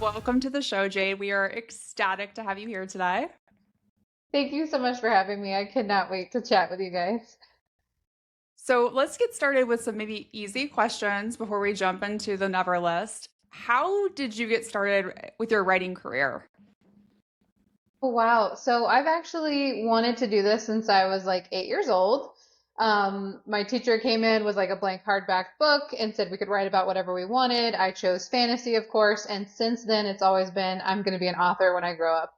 Welcome to the show, Jade. We are ecstatic to have you here today. Thank you so much for having me. I cannot wait to chat with you guys. So let's get started with some maybe easy questions before we jump into the Never list. How did you get started with your writing career? Oh, wow. So I've actually wanted to do this since I was like 8 years old. My teacher came in with like a blank hardback book and said we could write about whatever we wanted. I chose fantasy, of course, and since then it's always been I'm going to be an author when I grow up.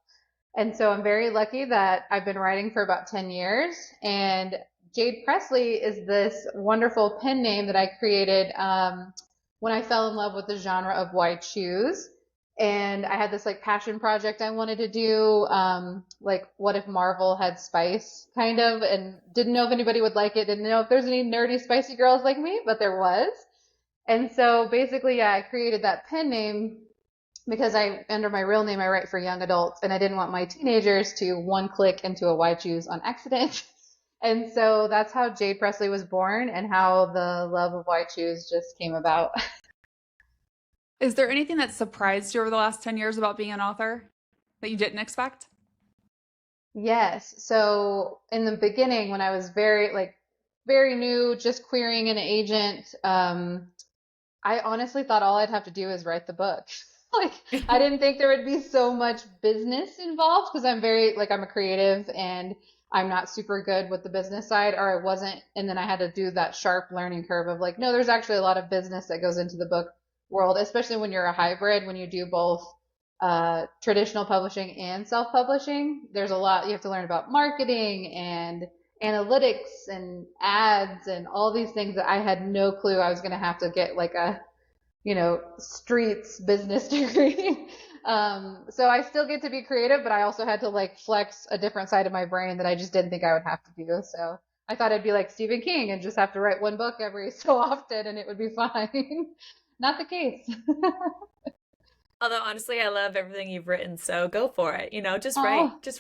And so I'm very lucky that I've been writing for about 10 years. And Jade Presley is this wonderful pen name that I created when I fell in love with the genre of white shoes. And I had this like passion project I wanted to do, like what if Marvel had spice, kind of, and didn't know if anybody would like it, didn't know if there's any nerdy spicy girls like me, but there was. And so basically, yeah, I created that pen name because under my real name, I write for young adults, and I didn't want my teenagers to one click into a Y choose on accident. And so that's how Jade Presley was born and how the love of Y choose just came about. Is there anything that surprised you over the last 10 years about being an author that you didn't expect? Yes. So in the beginning, when I was very new, just querying an agent, I honestly thought all I'd have to do is write the book. Like, I didn't think there would be so much business involved because I'm a creative and I'm not super good with the business side, or I wasn't. And then I had to do that sharp learning curve of like, no, there's actually a lot of business that goes into the book world, especially when you're a hybrid, when you do both traditional publishing and self-publishing. There's a lot you have to learn about marketing and analytics and ads and all these things that I had no clue I was going to have to get like a streets business degree. So I still get to be creative, but I also had to like flex a different side of my brain that I just didn't think I would have to do. So I thought I'd be like Stephen King and just have to write one book every so often and it would be fine. Not the case. Although honestly, I love everything you've written, so go for it. Oh, just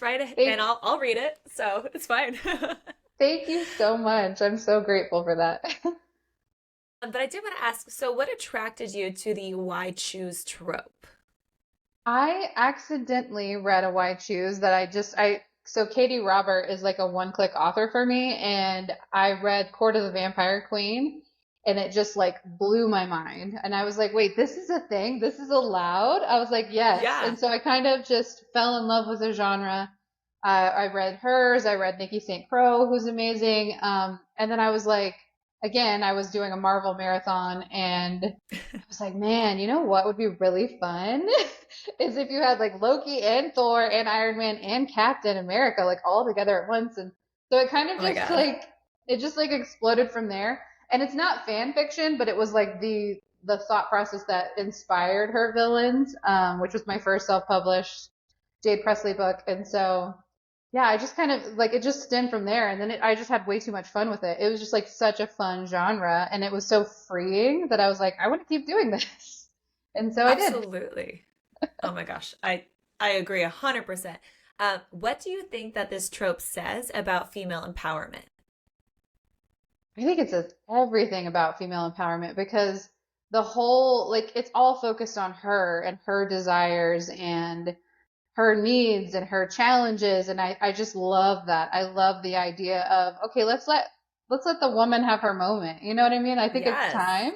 write it, and thank, I'll read it, so it's fine. thank you so much. I'm so grateful for that. But I did want to ask, so what attracted you to the why choose trope? I accidentally read a Why Choose that so Katie Robert is like a one-click author for me, and I read Court of the Vampire Queen, and it just like blew my mind. And I was like, wait, this is a thing? This is allowed? I was like, yes. Yeah. And so I kind of just fell in love with the genre. I read hers, I read Nikki St. Crow, who's amazing. And then I was like, again, I was doing a Marvel marathon, and I was like, man, you know what would be really fun? Is if you had like Loki and Thor and Iron Man and Captain America like all together at once. And so it kind of Oh my just God. like it just like exploded from there. And it's not fan fiction, but it was like the thought process that inspired her villains, which was my first self-published Jade Presley book. And so yeah, I just kind of like it just stemmed from there. And then I just had way too much fun with it. It was just like such a fun genre, and it was so freeing that I was like, I want to keep doing this. And so I did. Absolutely. Oh my gosh. I agree 100%. What do you think that this trope says about female empowerment? I think it says everything about female empowerment because the whole, like, it's all focused on her and her desires and her needs and her challenges. And I just love that. I love the idea of, okay, let's let the woman have her moment. You know what I mean? I think it's Yes. time.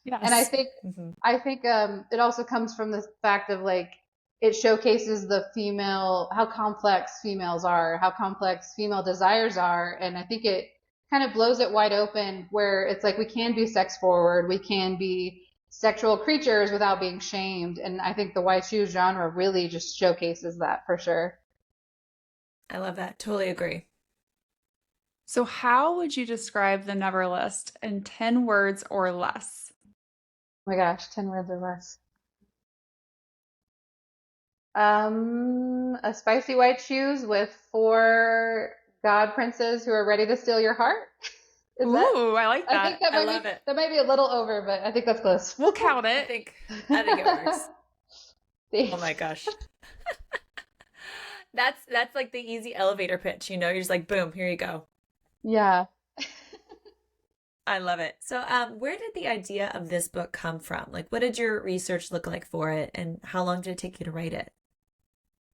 And I Yes. think, Hmm. I think, it also comes from the fact of like, it showcases the female, how complex females are, how complex female desires are. And I think it kind of blows it wide open where it's like we can be sex forward, we can be sexual creatures without being shamed. And I think the white shoes genre really just showcases that for sure. I love that. Totally agree. So, how would you describe the Never list in 10 words or less? Oh my gosh, 10 words or less. A spicy white shoes with four god princes who are ready to steal your heart. Is that? Ooh, I like I think that. that I might be love it. that might be a little over, but I think that's close. We'll count I it. think I think it works. Oh my Thanks. gosh. That's like the easy elevator pitch, You're just like, boom, here you go. Yeah. I love it. So, where did the idea of this book come from? Like, what did your research look like for it, and how long did it take you to write it?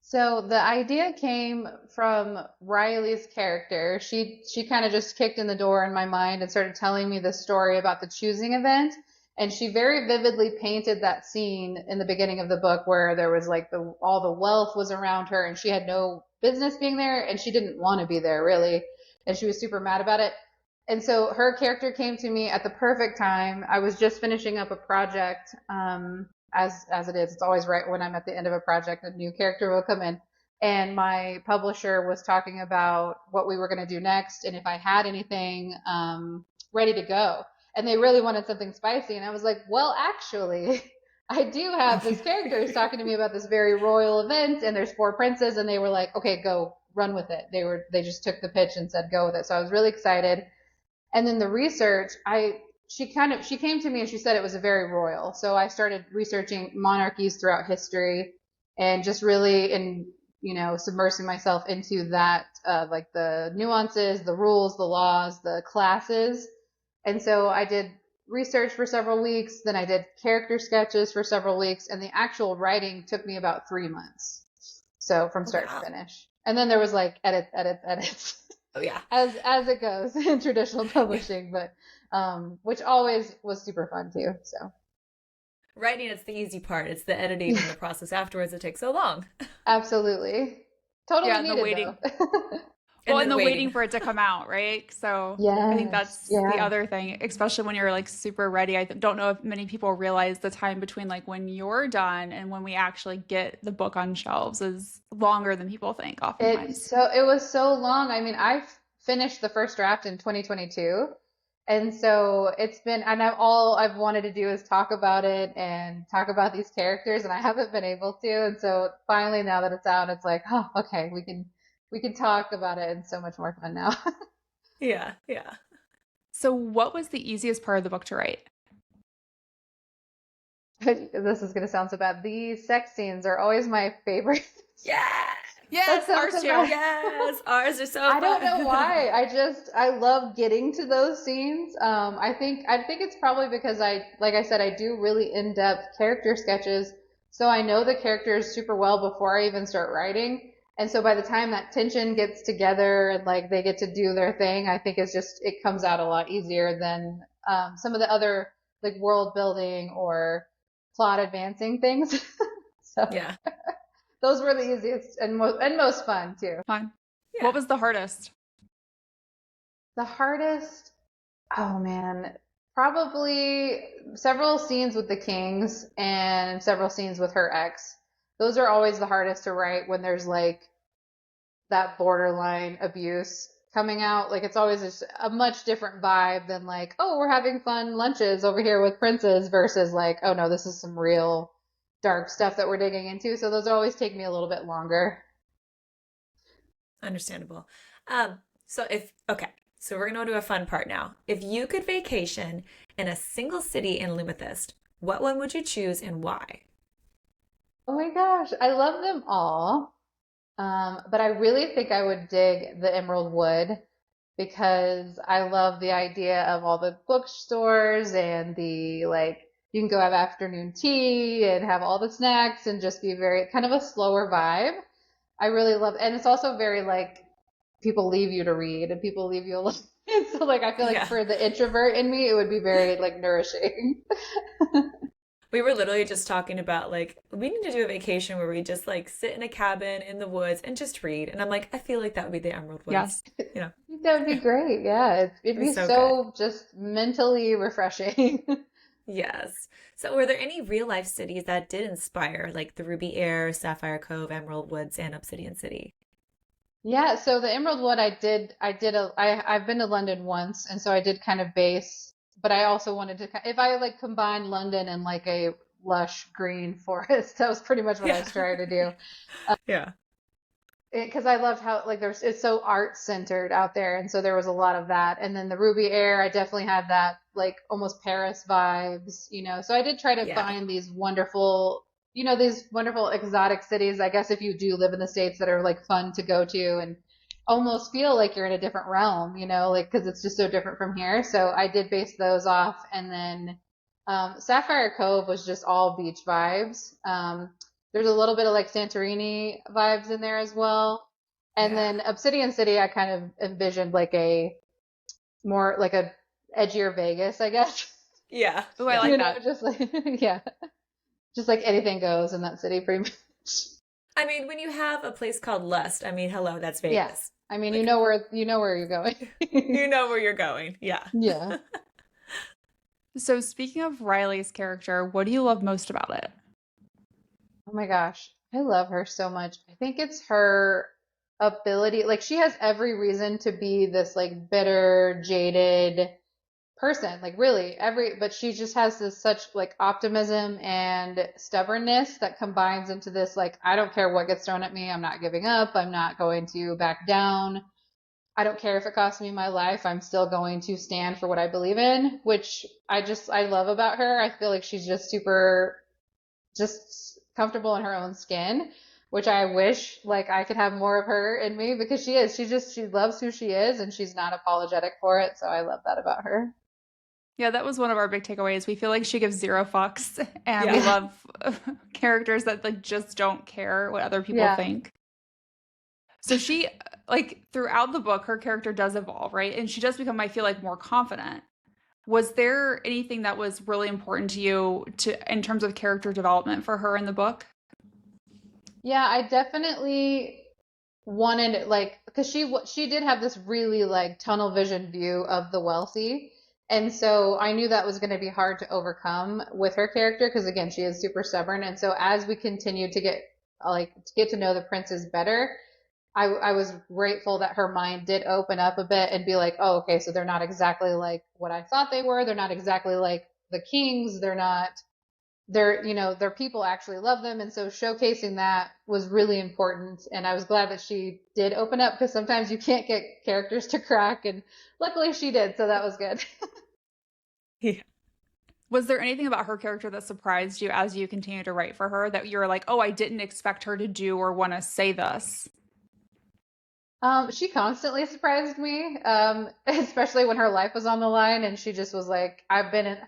So the idea came from Riley's character. She kind of just kicked in the door in my mind and started telling me the story about the choosing event. And she very vividly painted that scene in the beginning of the book where there was like the all the wealth was around her and she had no business being there and she didn't want to be there really. And she was super mad about it. And so her character came to me at the perfect time. I was just finishing up a project, as it is. It's always right when I'm at the end of a project, a new character will come in. And my publisher was talking about what we were going to do next, and if I had anything ready to go. And they really wanted something spicy, and I was like, well, actually, I do have this character who's talking to me about this very royal event, and there's four princes, and they were like, okay, go run with it. They just took the pitch and said go with it. So I was really excited. And then the research, she came to me and she said it was a very royal. So I started researching monarchies throughout history and just really submersing myself into that, like the nuances, the rules, the laws, the classes. And so I did research for several weeks, then I did character sketches for several weeks, and the actual writing took me about 3 months. So from start to Wow. finish. And then there was like edits. Oh yeah. As it goes in traditional Yeah. publishing, but which always was super fun too. So Writing is the easy part. It's the editing and the process afterwards that takes so long. absolutely, totally Yeah, and the needed waiting. though. Well, And and then the waiting waiting. for it to come out, right? So I think Yes, that's the yeah. other thing, especially when you're like super ready. Don't know if many people realize the time between like when you're done and when we actually get the book on shelves is longer than people think oftentimes. It was so long. I mean, I finished the first draft in 2022. And so it's been, and all I've wanted to do is talk about it and talk about these characters, and I haven't been able to. And so finally, now that it's out, it's like, oh, okay, we can talk about it, and it's so much more fun now. Yeah, yeah. So what was the easiest part of the book to write? This is gonna sound so bad. These sex scenes are always my favorite. Yeah. That Yes, sounds ours so too. bad. Yes. Ours are so I don't know fun. why. I love getting to those scenes. I think it's probably because like I said, I do really in-depth character sketches, so I know the characters super well before I even start writing. And so by the time that tension gets together and like they get to do their thing, I think it comes out a lot easier than some of the other like world building or plot advancing things. So Yeah. those were the easiest and most fun too. Fun. What Yeah. was the hardest? The hardest, oh man, probably several scenes with the Kings and several scenes with her ex. Those are always the hardest to write when there's like that borderline abuse coming out. Like it's always just a much different vibe than like, oh, we're having fun lunches over here with princes versus like, oh no, this is some real dark stuff that we're digging into. So those always take me a little bit longer. Understandable. So if okay, so we're gonna do a fun part now. If you could vacation in a single city in Lumathyst, what one would you choose and why? Oh my gosh, I love them all. But I really think I would dig the Emerald Wood because I love the idea of all the bookstores and the like you can go have afternoon tea and have all the snacks and just be very kind of a slower vibe. I really love, and it's also very like people leave you to read and people leave you alone. So like I feel like Yeah. for the introvert in me, it would be very like nourishing. We were literally just talking about like we need to do a vacation where we just like sit in a cabin in the woods and just read. And I'm like, I feel like that would be the Emerald Yes. Woods. You know, That would be great. Yeah, it'd it'd be be so good. so just mentally refreshing. Yes. So were there any real life cities that did inspire, like the Ruby Air, Sapphire Cove, Emerald Woods, and Obsidian City? Yeah, so the Emerald Wood I've been to London once and so I did kind of base, but I also wanted to if I like combine London and like a lush green forest, that was pretty much what I Yeah. was trying to do. Yeah. Because I loved how like it's so art centered out there and so there was a lot of that. And then the Ruby Air, I definitely had that like almost Paris vibes. So I did try to Yeah. find these wonderful exotic cities, I guess if you do live in the States that are like fun to go to almost feel like you're in a different realm, like because it's just so different from here. So I did base those off, and then Sapphire Cove was just all beach vibes. There's a little bit of like Santorini vibes in there as well, and Yeah. then Obsidian City, I kind of envisioned like a more like a edgier Vegas, I guess. Yeah. Oh, I Yeah. like that. Just like yeah, just like anything goes in that city, pretty much. I mean, when you have a place called Lust, I mean, hello, that's Yeah, Vegas. I mean, Like, you know where you're going. you know where you're going. Yeah. Yeah. So speaking of Riley's character, what do you love most about it? Oh my gosh, I love her so much. I think it's her ability. Like she has every reason to be this like bitter, jaded person. Like really, but she just has this such like optimism and stubbornness that combines into this like I don't care what gets thrown at me. I'm not giving up. I'm not going to back down. I don't care if it costs me my life. I'm still going to stand for what I believe in, which I love about her. I feel like she's just super just comfortable in her own skin, which I wish like I could have more of her in me because she is. She loves who she is and she's not apologetic for it. So I love that about her. Yeah, that was one of our big takeaways. We feel like she gives zero fucks, and we Yeah. Yeah. love characters that like just don't care what other people Yeah. think. So she, like, throughout the book, her character does evolve, right? And she does become, I feel like, more confident. Was there anything that was really important to you in terms of character development for her in the book? Yeah, I definitely wanted like because she did have this really like tunnel vision view of the wealthy. And so I knew that was going to be hard to overcome with her character because again, she is super stubborn. And so as we continued to get to know the princes better, I was grateful that her mind did open up a bit and be like, oh, okay, so they're not exactly like what I thought they were. They're not exactly like the kings. Their people actually love them. And so showcasing that was really important. And I was glad that she did open up because sometimes you can't get characters to crack. And luckily she did. So that was good. Yeah. Was there anything about her character that surprised you as you continue to write for her that you were like, oh, I didn't expect her to do or want to say this? She constantly surprised me, especially when her life was on the line and she just was like, I think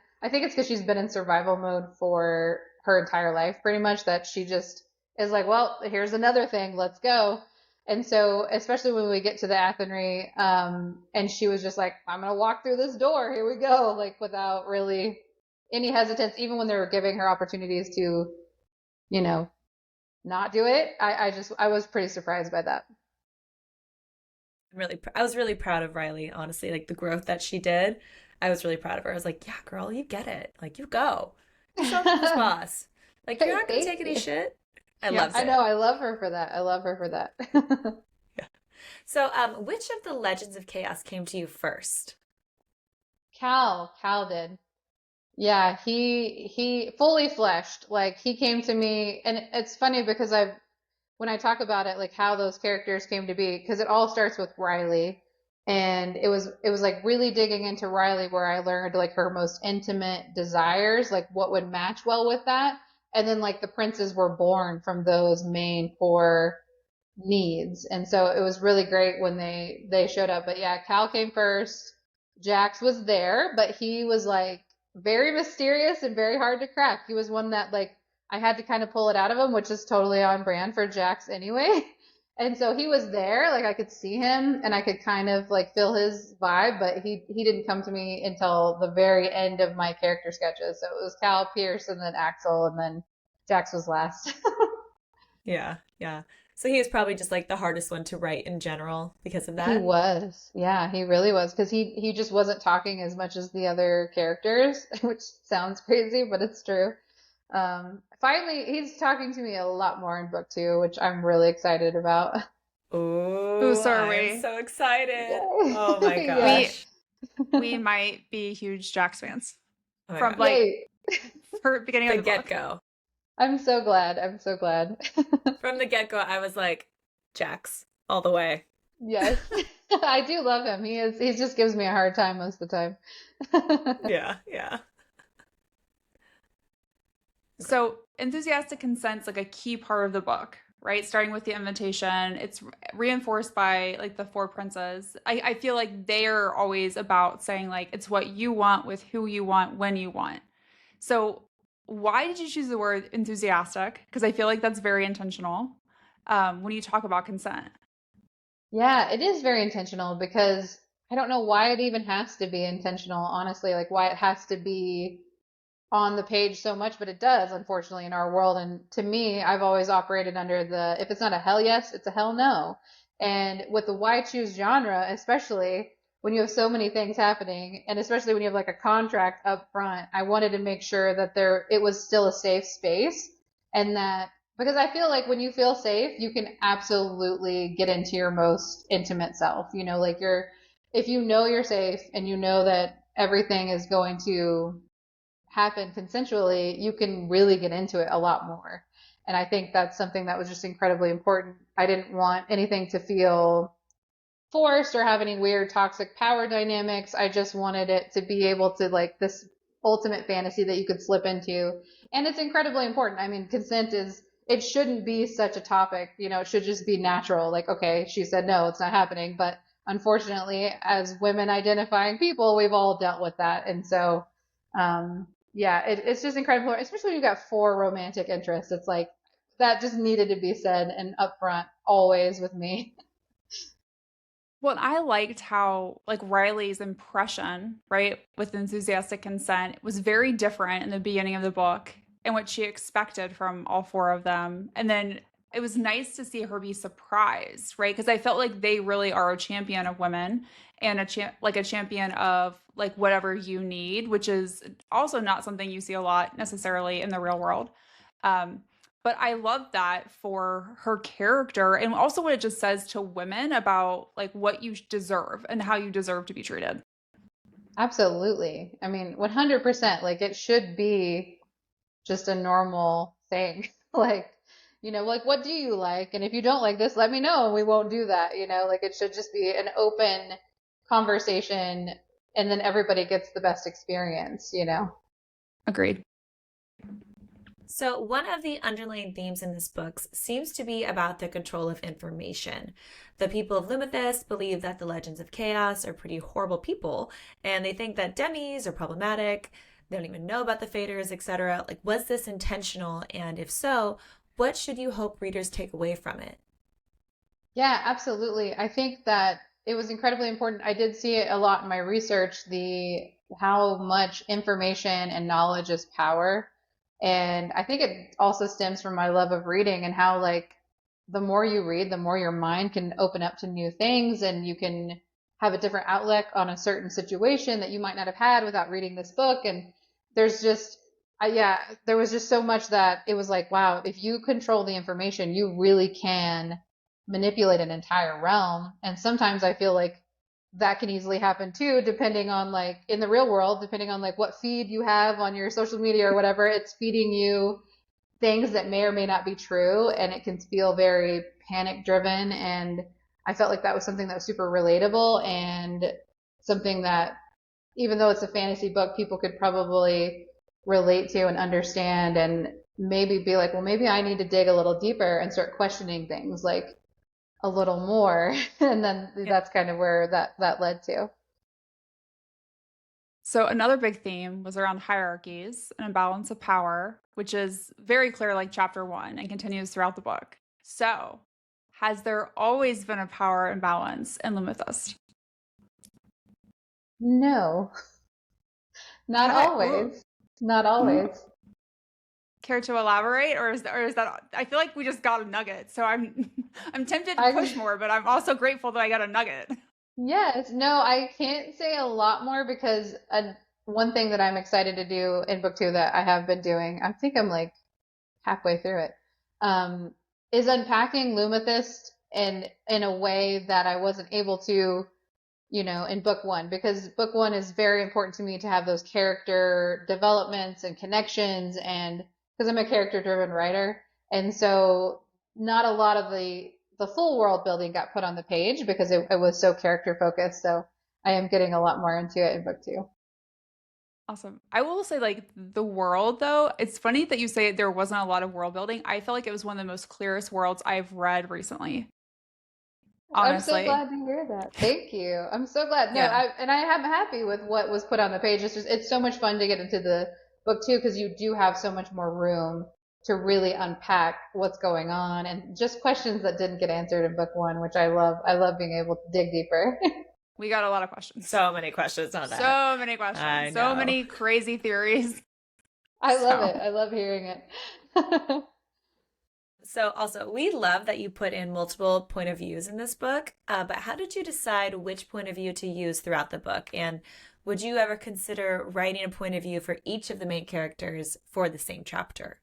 it's because she's been in survival mode for her entire life, pretty much, that she just is like, well, here's another thing, let's go. And so, especially when we get to the Athenry, and she was just like, I'm gonna walk through this door, here we go, like without really any hesitance, even when they were giving her opportunities to, you know, not do it. I was pretty surprised by that. I was really proud of Riley, honestly, like the growth that she did. I was really proud of her. I was like, yeah, girl, you get it. Like, you go. You show up as boss. Like, you're Hey, not going to thank take any you. shit. I Yeah. loved I know. it. I love her for that. I love her for that. Yeah. So, which of the Legends of Chaos came to you first? Cal did. Yeah, he fully fleshed. Like he came to me, and it's funny because when I talk about it, like how those characters came to be, because it all starts with Riley, and it was like really digging into Riley where I learned like her most intimate desires, like what would match well with that, and then like the princes were born from those main core needs. And so it was really great when they showed up. But yeah, Cal came first. Jax was there, but he was like very mysterious and very hard to crack. He was one that like I had to kind of pull it out of him, which is totally on brand for Jax anyway. And so he was there, like I could see him and I could kind of like feel his vibe, but he didn't come to me until the very end of my character sketches. So it was Cal, Pierce, and then Axel, and then Jax was last. Yeah, yeah. So he was probably just like the hardest one to write in general because of He that. was. Yeah, he really was. Because he just wasn't talking as much as the other characters, which sounds crazy, but it's true. Finally, he's talking to me a lot more in book two, which I'm really excited about. Ooh, Oh, so are I am we. so excited. Oh my Yay! Yeah. We gosh. we might be huge Jax fans Oh my from gosh. like Yay. for beginning of The the book. get-go. I'm so glad. I'm so glad. From the get-go, I was like, Jax, all the way. Yes. I do love him. He just gives me a hard time most of the time. Yeah, yeah. Okay. So enthusiastic consent's like a key part of the book, right? Starting with the invitation, it's reinforced by like the four princes. I feel like they're always about saying like it's what you want with who you want when you want. So why did you choose the word enthusiastic? Because I feel like that's very intentional when you talk about consent. Yeah, it is very intentional because I don't know why it even has to be intentional, honestly, like why it has to be on the page so much, but it does, unfortunately, in our world. And to me, I've always operated under the if it's not a hell yes, it's a hell no. And with the why choose genre, especially when you have so many things happening, and especially when you have like a contract up front, I wanted to make sure that there it was still a safe space and that because I feel like when you feel safe, you can absolutely get into your most intimate self. You know, like you're if you know you're safe and you know that everything is going to happen consensually, you can really get into it a lot more. And I think that's something that was just incredibly important. I didn't want anything to feel forced or have any weird toxic power dynamics. I just wanted it to be able to like this ultimate fantasy that you could slip into. And it's incredibly important. I mean, consent is, it shouldn't be such a topic. You know, it should just be natural. Like, okay, she said no, it's not happening. But unfortunately, as women identifying people, we've all dealt with that. And so, yeah, it's just incredible, especially when you've got four romantic interests. It's like, that just needed to be said and upfront always with me. Well, I liked how like Riley's impression, right, with enthusiastic consent was very different in the beginning of the book and what she expected from all four of them. And then it was nice to see her be surprised, right? Because I felt like they really are a champion of women and a champion of like whatever you need, which is also not something you see a lot necessarily in the real world. Um, but I love that for her character and also what it just says to women about like what you deserve and how you deserve to be treated. Absolutely. I mean, 100%. Like it should be just a normal thing. Like, you know, like what do you like? And if you don't like this, let me know and we won't do that. You know, like it should just be an open conversation and then everybody gets the best experience, you know? Agreed. So, one of the underlying themes in this book seems to be about the control of information. The people of Lumathyst believe that the Legends of Chaos are pretty horrible people, and they think that demis are problematic. They don't even know about the faders, etc. Like, was this intentional? And if so, what should you hope readers take away from it? Yeah, absolutely. I think that it was incredibly important. I did see it a lot in my research, the how much information and knowledge is power. And I think it also stems from my love of reading and how like the more you read, the more your mind can open up to new things and you can have a different outlook on a certain situation that you might not have had without reading this book. And there's just yeah, there was just so much that it was like, wow, if you control the information, you really can manipulate an entire realm. And sometimes I feel like that can easily happen too, depending on like in the real world, depending on like what feed you have on your social media or whatever, it's feeding you things that may or may not be true. And it can feel very panic driven. And I felt like that was something that was super relatable and something that even though it's a fantasy book, people could probably relate to and understand and maybe be like, well, maybe I need to dig a little deeper and start questioning things like a little more. And then Yeah. that's kind of where that led to. So another big theme was around hierarchies and imbalance of power, which is very clear like chapter 1 and continues throughout the book. So, has there always been a power imbalance in Lumathist? No, not Okay. Ooh. always. Not Mm. always. Care to elaborate, or is that? I feel like we just got a nugget, so I'm I'm tempted to I push more, but I'm also grateful that I got a nugget. Yes, no, I can't say a lot more because one thing that I'm excited to do in book two that I have been doing, I think I'm like halfway through it, um, is unpacking Lumathist in a way that I wasn't able to, you know, in book one, because book one is very important to me to have those character developments and connections and because I'm a character driven writer. And so not a lot of the full world building got put on the page because it was so character focused. So I am getting a lot more into it in book two. Awesome. I will say, like, the world, though, it's funny that you say there wasn't a lot of world building. I feel like it was one of the most clearest worlds I've read recently, I'm so honestly. glad to hear that. Thank you. I'm so glad. No, Yeah. I am happy with what was put on the page. It's so much fun to get into the book too, because you do have so much more room to really unpack what's going on and just questions that didn't get answered in book one, which I love. I love being able to dig deeper. We got a lot of questions. So many questions on that. So many I questions. So know. many crazy theories. I love So, it. I love hearing it. So also, we love that you put in multiple point of views in this book, but how did you decide which point of view to use throughout the book? And would you ever consider writing a point of view for each of the main characters for the same chapter?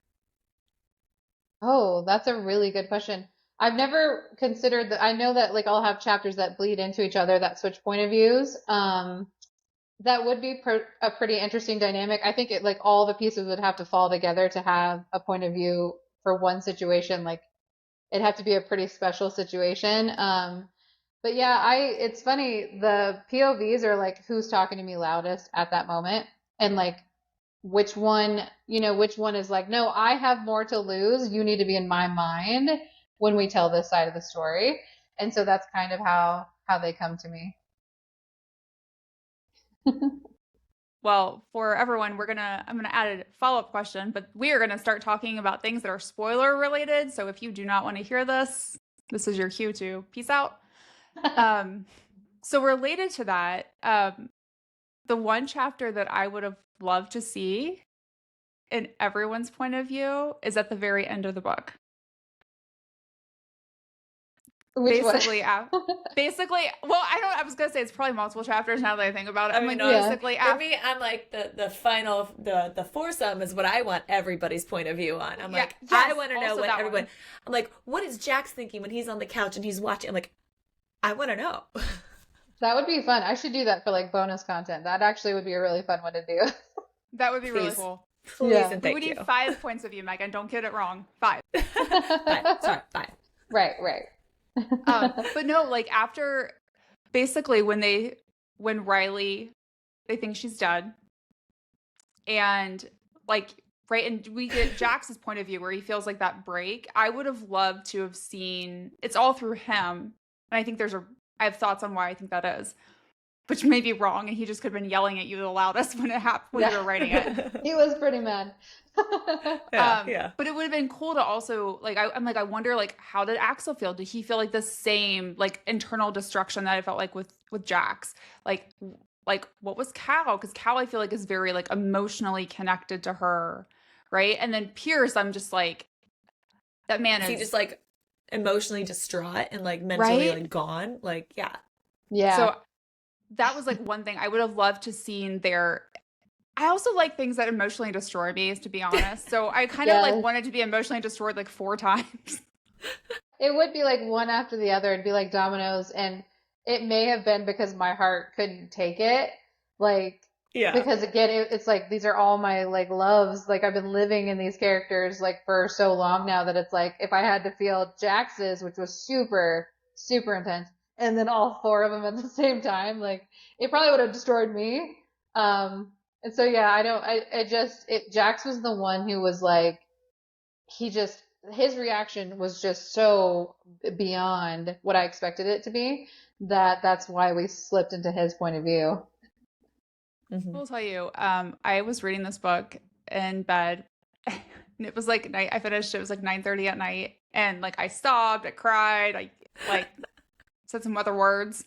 Oh, that's a really good question. I've never considered that. I know that like I'll have chapters that bleed into each other that switch point of views. That would be a pretty interesting dynamic. I think it like all the pieces would have to fall together to have a point of view for one situation. Like it'd have to be a pretty special situation. But yeah, it's funny. The POVs are like who's talking to me loudest at that moment, and like which one, which one is like, no, I have more to lose. You need to be in my mind when we tell this side of the story. And so that's kind of how they come to me. well, for everyone, I'm gonna add a follow-up question, but we are gonna start talking about things that are spoiler related. So if you do not want to hear this, this is your cue to peace out. Um, so related to that, the one chapter that I would have loved to see in everyone's point of view is at the very end of the book. Which one? Basically, basically, well, I was gonna say it's probably multiple chapters now that I think about it. I I'm mean, like, no, Yeah. basically, for me, I'm like the final the foursome is what I want everybody's point of view on. I'm yeah, like, I yes, want to know also what that everyone. one. I'm like, what is Jax thinking when he's on the couch and he's watching? I'm like, I want to know. That would be fun. I should do that for like bonus content. That actually would be a really fun one to do. That would be really Please, cool. please, Yeah. and We would thank need you. 5 points of view, Megan. Don't get it wrong. 5. Fine, sorry, fine. Right, right. But no, like after basically when Riley they think she's dead and like right and we get Jax's point of view where he feels like that break. I would have loved to have seen it's all through him. And I think I have thoughts on why I think that is, which may be wrong, and he just could have been yelling at you the loudest when it happened when you Yeah. were writing it. He was pretty mad. Yeah. But it would have been cool to also like I'm like I wonder like how did Axel feel? Did he feel like the same like internal destruction that I felt like with Jax? Like what was Cal? Because Cal I feel like is very like emotionally connected to her, right? And then Pierce, I'm just like that man Is he is just like emotionally distraught and like mentally right. like gone? Like, yeah. Yeah. So that was like one thing I would have loved to seen there. I also like things that emotionally destroy me, to be honest. So I kind of like Yeah. wanted to be emotionally destroyed like 4 times. It would be like one after the other. It'd be like dominoes, and it may have been because my heart couldn't take it. Like, Yeah. because again, it's like these are all my like loves. Like I've been living in these characters like for so long now that it's like if I had to feel Jax's, which was super, super intense, and then all four of them at the same time, like it probably would have destroyed me. And so yeah, Jax was the one who was like, he just his reaction was just so beyond what I expected it to be that that's why we slipped into his point of view. Mm-hmm. I'll tell you, I was reading this book in bed. And it was like night. I finished. It was like 9:30 at night, and like I sobbed, I cried, I like said some other words,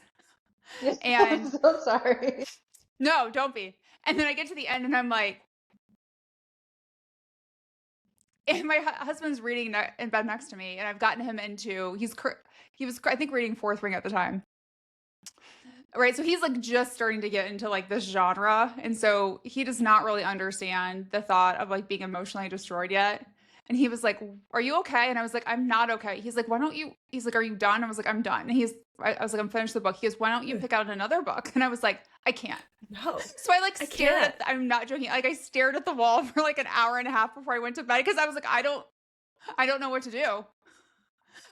I'm and so sorry. no, don't be. And then I get to the end, and I'm like, and my husband's reading in bed next to me, and I've gotten him into he was I think reading Fourth Ring at the time. Right, so he's like just starting to get into like this genre, and so he does not really understand the thought of like being emotionally destroyed yet. And he was like, "Are you okay?" And I was like, "I'm not okay." He's like, "Why don't you?" He's like, "Are you done?" I was like, "I'm done." And I was like, "I'm finished the book." He goes, "Why don't you pick out another book?" And I was like, "I can't." No, So I like I stared can't. I'm not joking. Like I stared at the wall for like an hour and a half before I went to bed because I was like, I don't know what to do.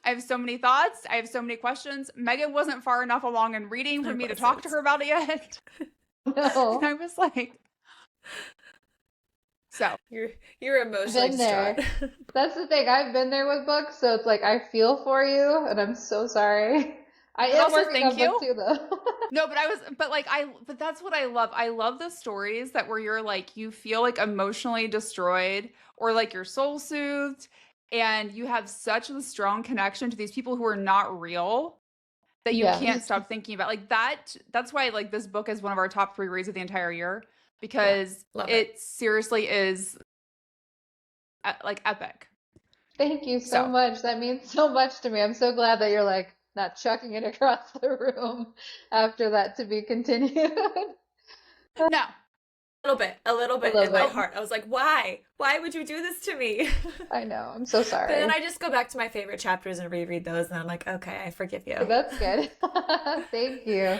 I have so many thoughts. I have so many questions. Megan wasn't far enough along in reading for I me to talk to wasn't. her about it yet. And I No. was like, So You're emotionally Been distraught. there. That's the thing. I've been there with books, so it's like I feel for you, and I'm so sorry. I but am also working thank on book you. two though. No, but that's what I love. I love the stories that where you're like, you feel like emotionally destroyed or like your soul soothed, and you have such a strong connection to these people who are not real that you can't Yes. stop thinking about. Like that's why like this book is one of our top 3 reads of the entire year Yeah, because love it. it seriously is like epic. Thank you so So, much. That means so much to me. I'm so glad that you're like not chucking it across the room after that to be continued. no. A little A bit little in my bit. Oh, heart. I was like, why? Why would you do this to me? I know. I'm so But then sorry. I just go back to my favorite chapters and reread those, and I'm like, okay, I forgive you. That's good. Thank you.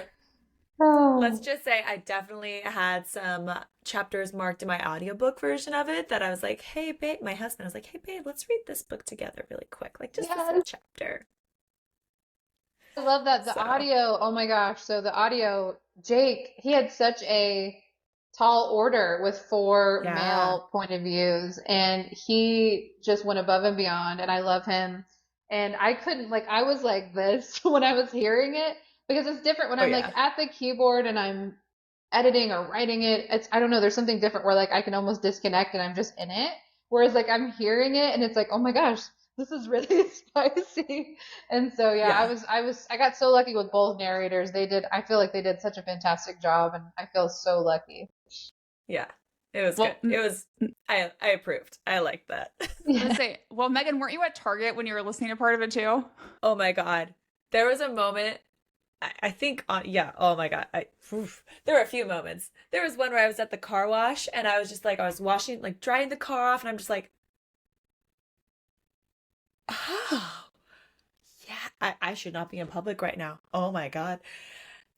Oh, Let's just say I definitely had some chapters marked in my audiobook version of it that I was like, hey, babe, my husband was like, hey, babe, let's read this book together really quick. Like, just this little yes. chapter. I love that the So, audio. Oh my gosh. So the audio, Jake, he had such a tall order with four yeah. male point of views, and he just went above and beyond, and I love him. And I couldn't, like, I was like this when I was hearing it because it's different when Oh, I'm like yeah. at the keyboard and I'm editing or writing it. It's, I don't know, there's something different where like I can almost disconnect and I'm just in it. Whereas like I'm hearing it and it's like, oh my gosh, this is really spicy. And so yeah, Yeah. I got so lucky with both narrators. I feel like they did such a fantastic job and I feel so lucky. Yeah. It was good. well, It was, I approved. I liked that. Yeah. well, Megan, weren't you at Target when you were listening to part of it too? Oh my God. There was a moment, I think, yeah, oh my God. Oof. There were a few moments. There was one where I was at the car wash and I was just like, I was washing, like drying the car off, and I'm just like, oh, yeah, I should not be in public right now. Oh my God.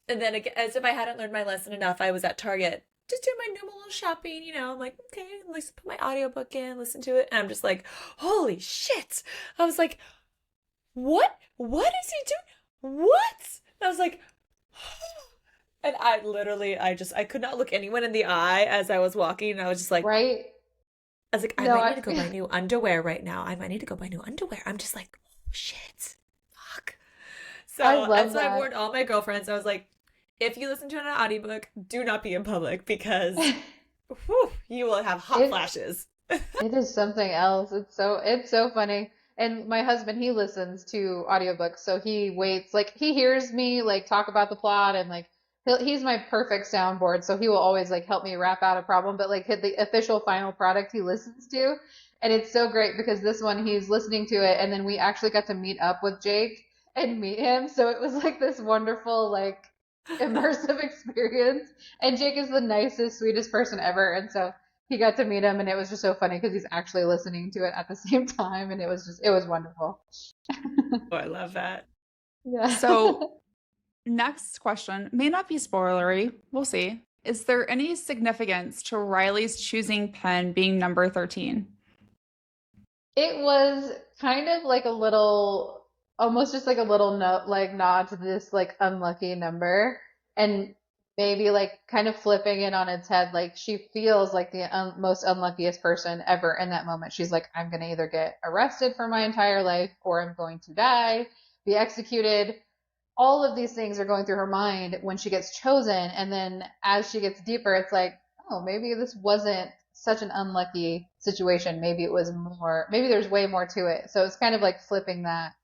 And then again, as if I hadn't learned my lesson enough, I was at Target just doing my normal little shopping, I'm like, okay, let's put my audiobook in, listen to it. And I'm just like, holy shit. I was like, what? What is he doing? What? And I was like, and I could not look anyone in the eye as I was walking. And I was just like, Right? I was like, I No, might I need to go buy new underwear right now. I might need to go buy new underwear. I'm just like, oh shit. Fuck. I And love so I that. warned all my girlfriends. I was like, if you listen to an audiobook, do not be in public because whew, you will have hot It flashes. It is something else. It's so funny. And my husband, he listens to audiobooks, so he waits, like he hears me like talk about the plot and like he's my perfect soundboard, so he will always like help me rap out a problem, but like hit the official final product he listens to. And it's so great because this one he's listening to it and then we actually got to meet up with Jake and meet him. So it was like this wonderful like immersive experience. And Jake is the nicest, sweetest person ever. And so he got to meet him and it was just so funny because he's actually listening to it at the same time and it was wonderful. Oh, I love that. Yeah. So, next question may not be spoilery. We'll see. Is there any significance to Riley's choosing Penn being number 13? It was kind of like a little, almost just like a little note, like nod to this like unlucky number, and maybe like kind of flipping it on its head. Like she feels like the most unluckiest person ever in that moment. She's like, I'm gonna either get arrested for my entire life, or I'm going to die, be executed. All of these things are going through her mind when she gets chosen. And then as she gets deeper, it's like, oh, maybe this wasn't such an unlucky situation. Maybe it was more, maybe there's way more to it. So it's kind of like flipping that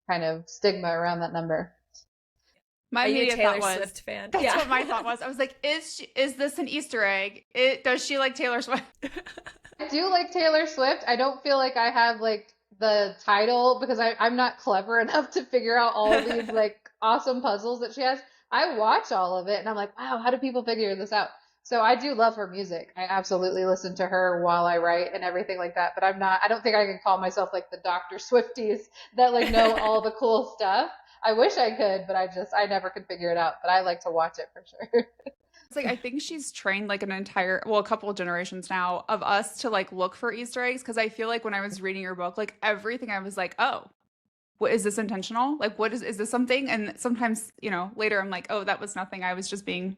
kind of stigma around that number. My Are you a immediate thought Taylor was, Swift fan? that's Yeah. what my thought was. I was like, is this an Easter egg? Does she like Taylor Swift? I do like Taylor Swift. I don't feel like I have like the title because I'm not clever enough to figure out all these like awesome puzzles that she has. I watch all of it and I'm like, wow, how do people figure this out? So I do love her music. I absolutely listen to her while I write and everything like that. But I don't think I can call myself like the Dr. Swifties that like know all the cool stuff. I wish I could, but I never could figure it out. But I like to watch it for sure. It's like I think she's trained like a couple of generations now of us to like look for Easter eggs because I feel like when I was reading your book, like everything I was like, oh, what is this intentional? Like, what is this something? And sometimes, later I'm like, oh, that was nothing. I was just being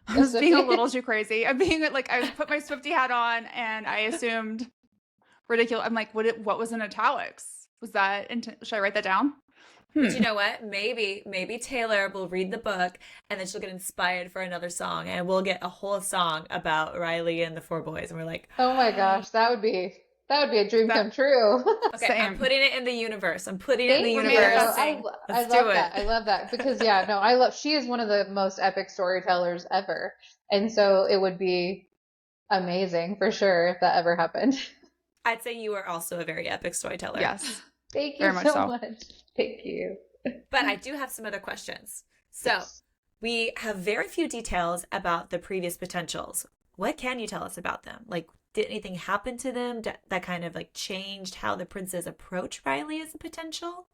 I Yes, was being a Swifty. little too crazy. I'm being like, I put my Swifty hat on and I assumed ridiculous. I'm like, what was in italics? Was that, should I write that down? But you Hmm. know what? Maybe Taylor will read the book and then she'll get inspired for another song and we'll get a whole song about Riley and the four boys and we're like, Oh my gosh, that would be a dream That come true. okay, I'm same. putting it in the universe. I'm putting it in the Thank We're you. universe. manifesting. I Let's do love it. that. I love that because yeah, no, I love she is one of the most epic storytellers ever. And so it would be amazing for sure if that ever happened. I'd say you are also a very epic storyteller. Yes, Thank you very much so so. much. Thank you. But I do have some other questions. So Yes. we have very few details about the previous potentials. What can you tell us about them? Like, did anything happen to them that kind of like changed how the princes approach Riley as a potential?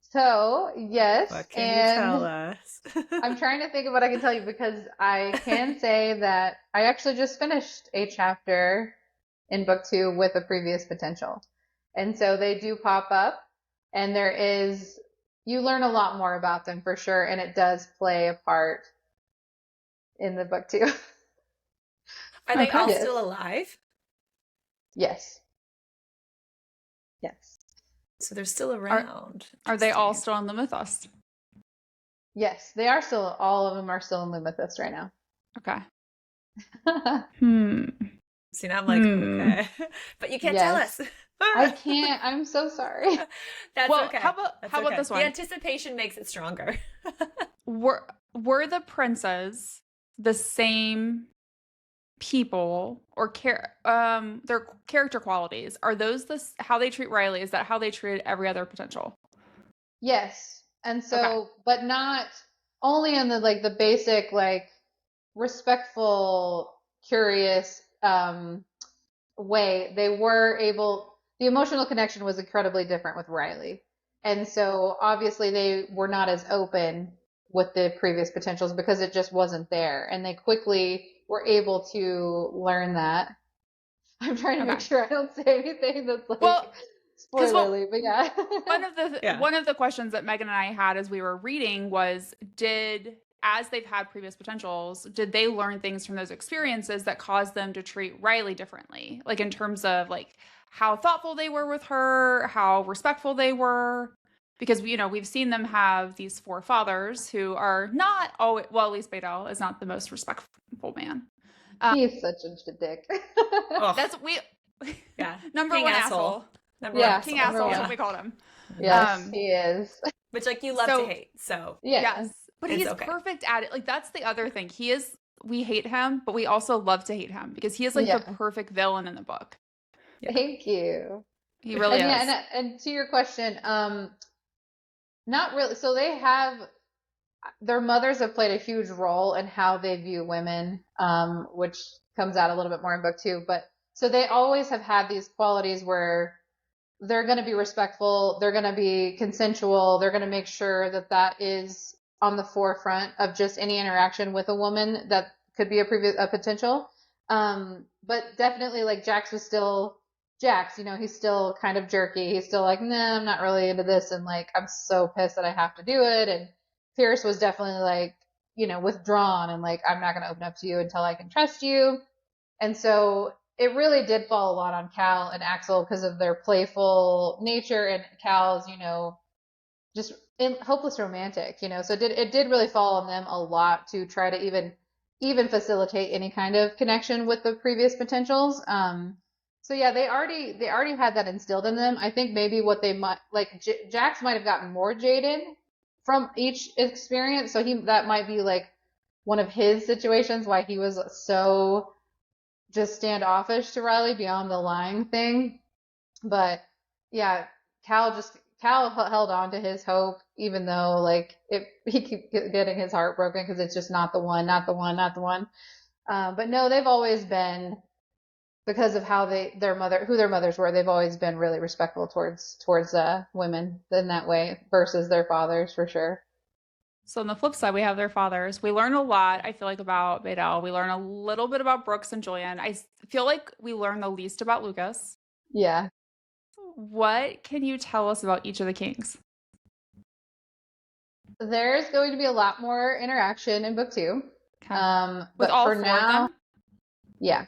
So, yes, What can you tell and us? I'm trying to think of what I can tell you because I can say that I actually just finished a chapter in book two with a previous potential. And so they do pop up, and you learn a lot more about them for sure, and it does play a part in the book too. Are they Okay. all Yes. still alive? Yes. Yes. So they're still Are around. are they all Interesting. still on Lumathyst? Yes. They are still, all of them are still in Lumathyst right now. Okay. Hmm. See, now I'm like, Hmm. okay. But you can't tell Yes. us. I can't. I'm so sorry. That's Well, okay. That's how about okay. this The one? anticipation makes it stronger. Were the princes the same people or their character qualities? Are those how they treat Riley? Is that how they treated every other potential? Yes. And Okay. so, but not only in the like the basic like respectful, curious way, they were able, the emotional connection was incredibly different with Riley. And so obviously they were not as open with the previous potentials because it just wasn't there. And they quickly were able to learn that. I'm trying to make Okay. sure I don't say anything that's like Well, because spoilerly, but yeah. Yeah. one of the questions that Megan and I had as we were reading was, as they've had previous potentials, did they learn things from those experiences that caused them to treat Riley differently? Like in terms of like how thoughtful they were with her, how respectful they were. Because we've seen them have these four fathers who are not always, well, at least Badal is not the most respectful man. He's such a dick. Oh, That's we yeah. number King one asshole. asshole. Number one Yeah, King asshole. number asshole is what one. Yeah. we called him. Hmm. Yes, Um, he is. Which like you love to so hate. So Yeah. yes, but it's he's okay. perfect at it. Like that's the other thing. We hate him, but we also love to hate him because he is like the Yeah. perfect villain in the book. Yeah. Thank you. He really And yeah, is. and to your question, not really. So they have their mothers have played a huge role in how they view women, which comes out a little bit more in book two. But so they always have had these qualities where they're going to be respectful, they're going to be consensual, they're going to make sure that that is on the forefront of just any interaction with a woman that could be a potential. But definitely like Jax was still Jax, he's still kind of jerky. He's still like, nah, I'm not really into this, and like I'm so pissed that I have to do it. And Pierce was definitely like, withdrawn and like I'm not going to open up to you until I can trust you. And so it really did fall a lot on Cal and Axel because of their playful nature and Cal's, just hopeless romantic, So it did really fall on them a lot to try to even facilitate any kind of connection with the previous potentials. So yeah, they already had that instilled in them. I think maybe what they might like Jax might have gotten more jaded from each experience, so that might be like one of his situations why he was so just standoffish to Riley beyond the lying thing. But yeah, Cal held on to his hope, even though like he keep getting his heart broken because it's just not the one, not the one, not the one. But no, they've always been because of how who their mothers were. They've always been really respectful towards women in that way versus their fathers for sure. So on the flip side, we have their fathers. We learn a lot, I feel like, about Badal. We learn a little bit about Brooks and Julian. Feel like we learn the least about Lucas. Yeah. What can you tell us about each of the kings? There's going to be a lot more interaction in book two. Okay. With But all for four of now, them? yeah.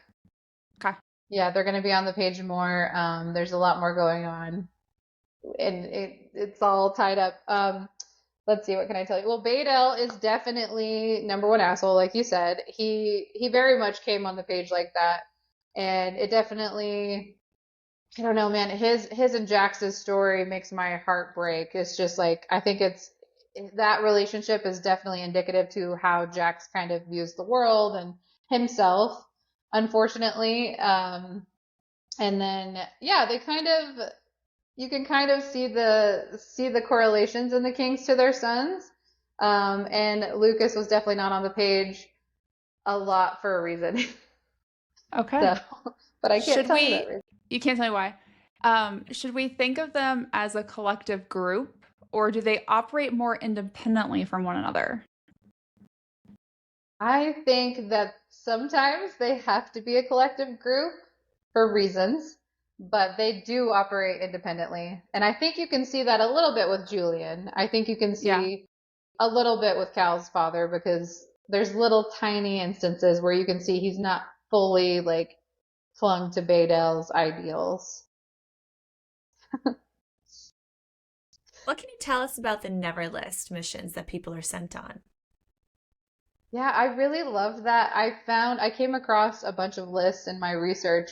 Okay. Yeah, they're going to be on the page more. There's a lot more going on, and it's all tied up. Let's see, what can I tell you? Well, Badel is definitely number one asshole, like you said. He very much came on the page like that, and it definitely, I don't know, man. His and Jax's story makes my heart break. It's just like I think it's that relationship is definitely indicative to how Jax kind of views the world and himself, unfortunately. And then yeah, they kind of you can kind of see the correlations in the Kings to their sons. And Lucas was definitely not on the page a lot for a reason. Okay. So, but I can't Should tell you that we, reason. you can't tell me why. Should we think of them as a collective group, or do they operate more independently from one another? I think that sometimes they have to be a collective group for reasons, but they do operate independently. And I think you can see that a little bit with Julian. I think you can Yeah. see a little bit with Cal's father because there's little tiny instances where you can see he's not fully like clung to Badel's ideals. What can you tell us about the Never List missions that people are sent on? Yeah, I really loved that. I came across a bunch of lists in my research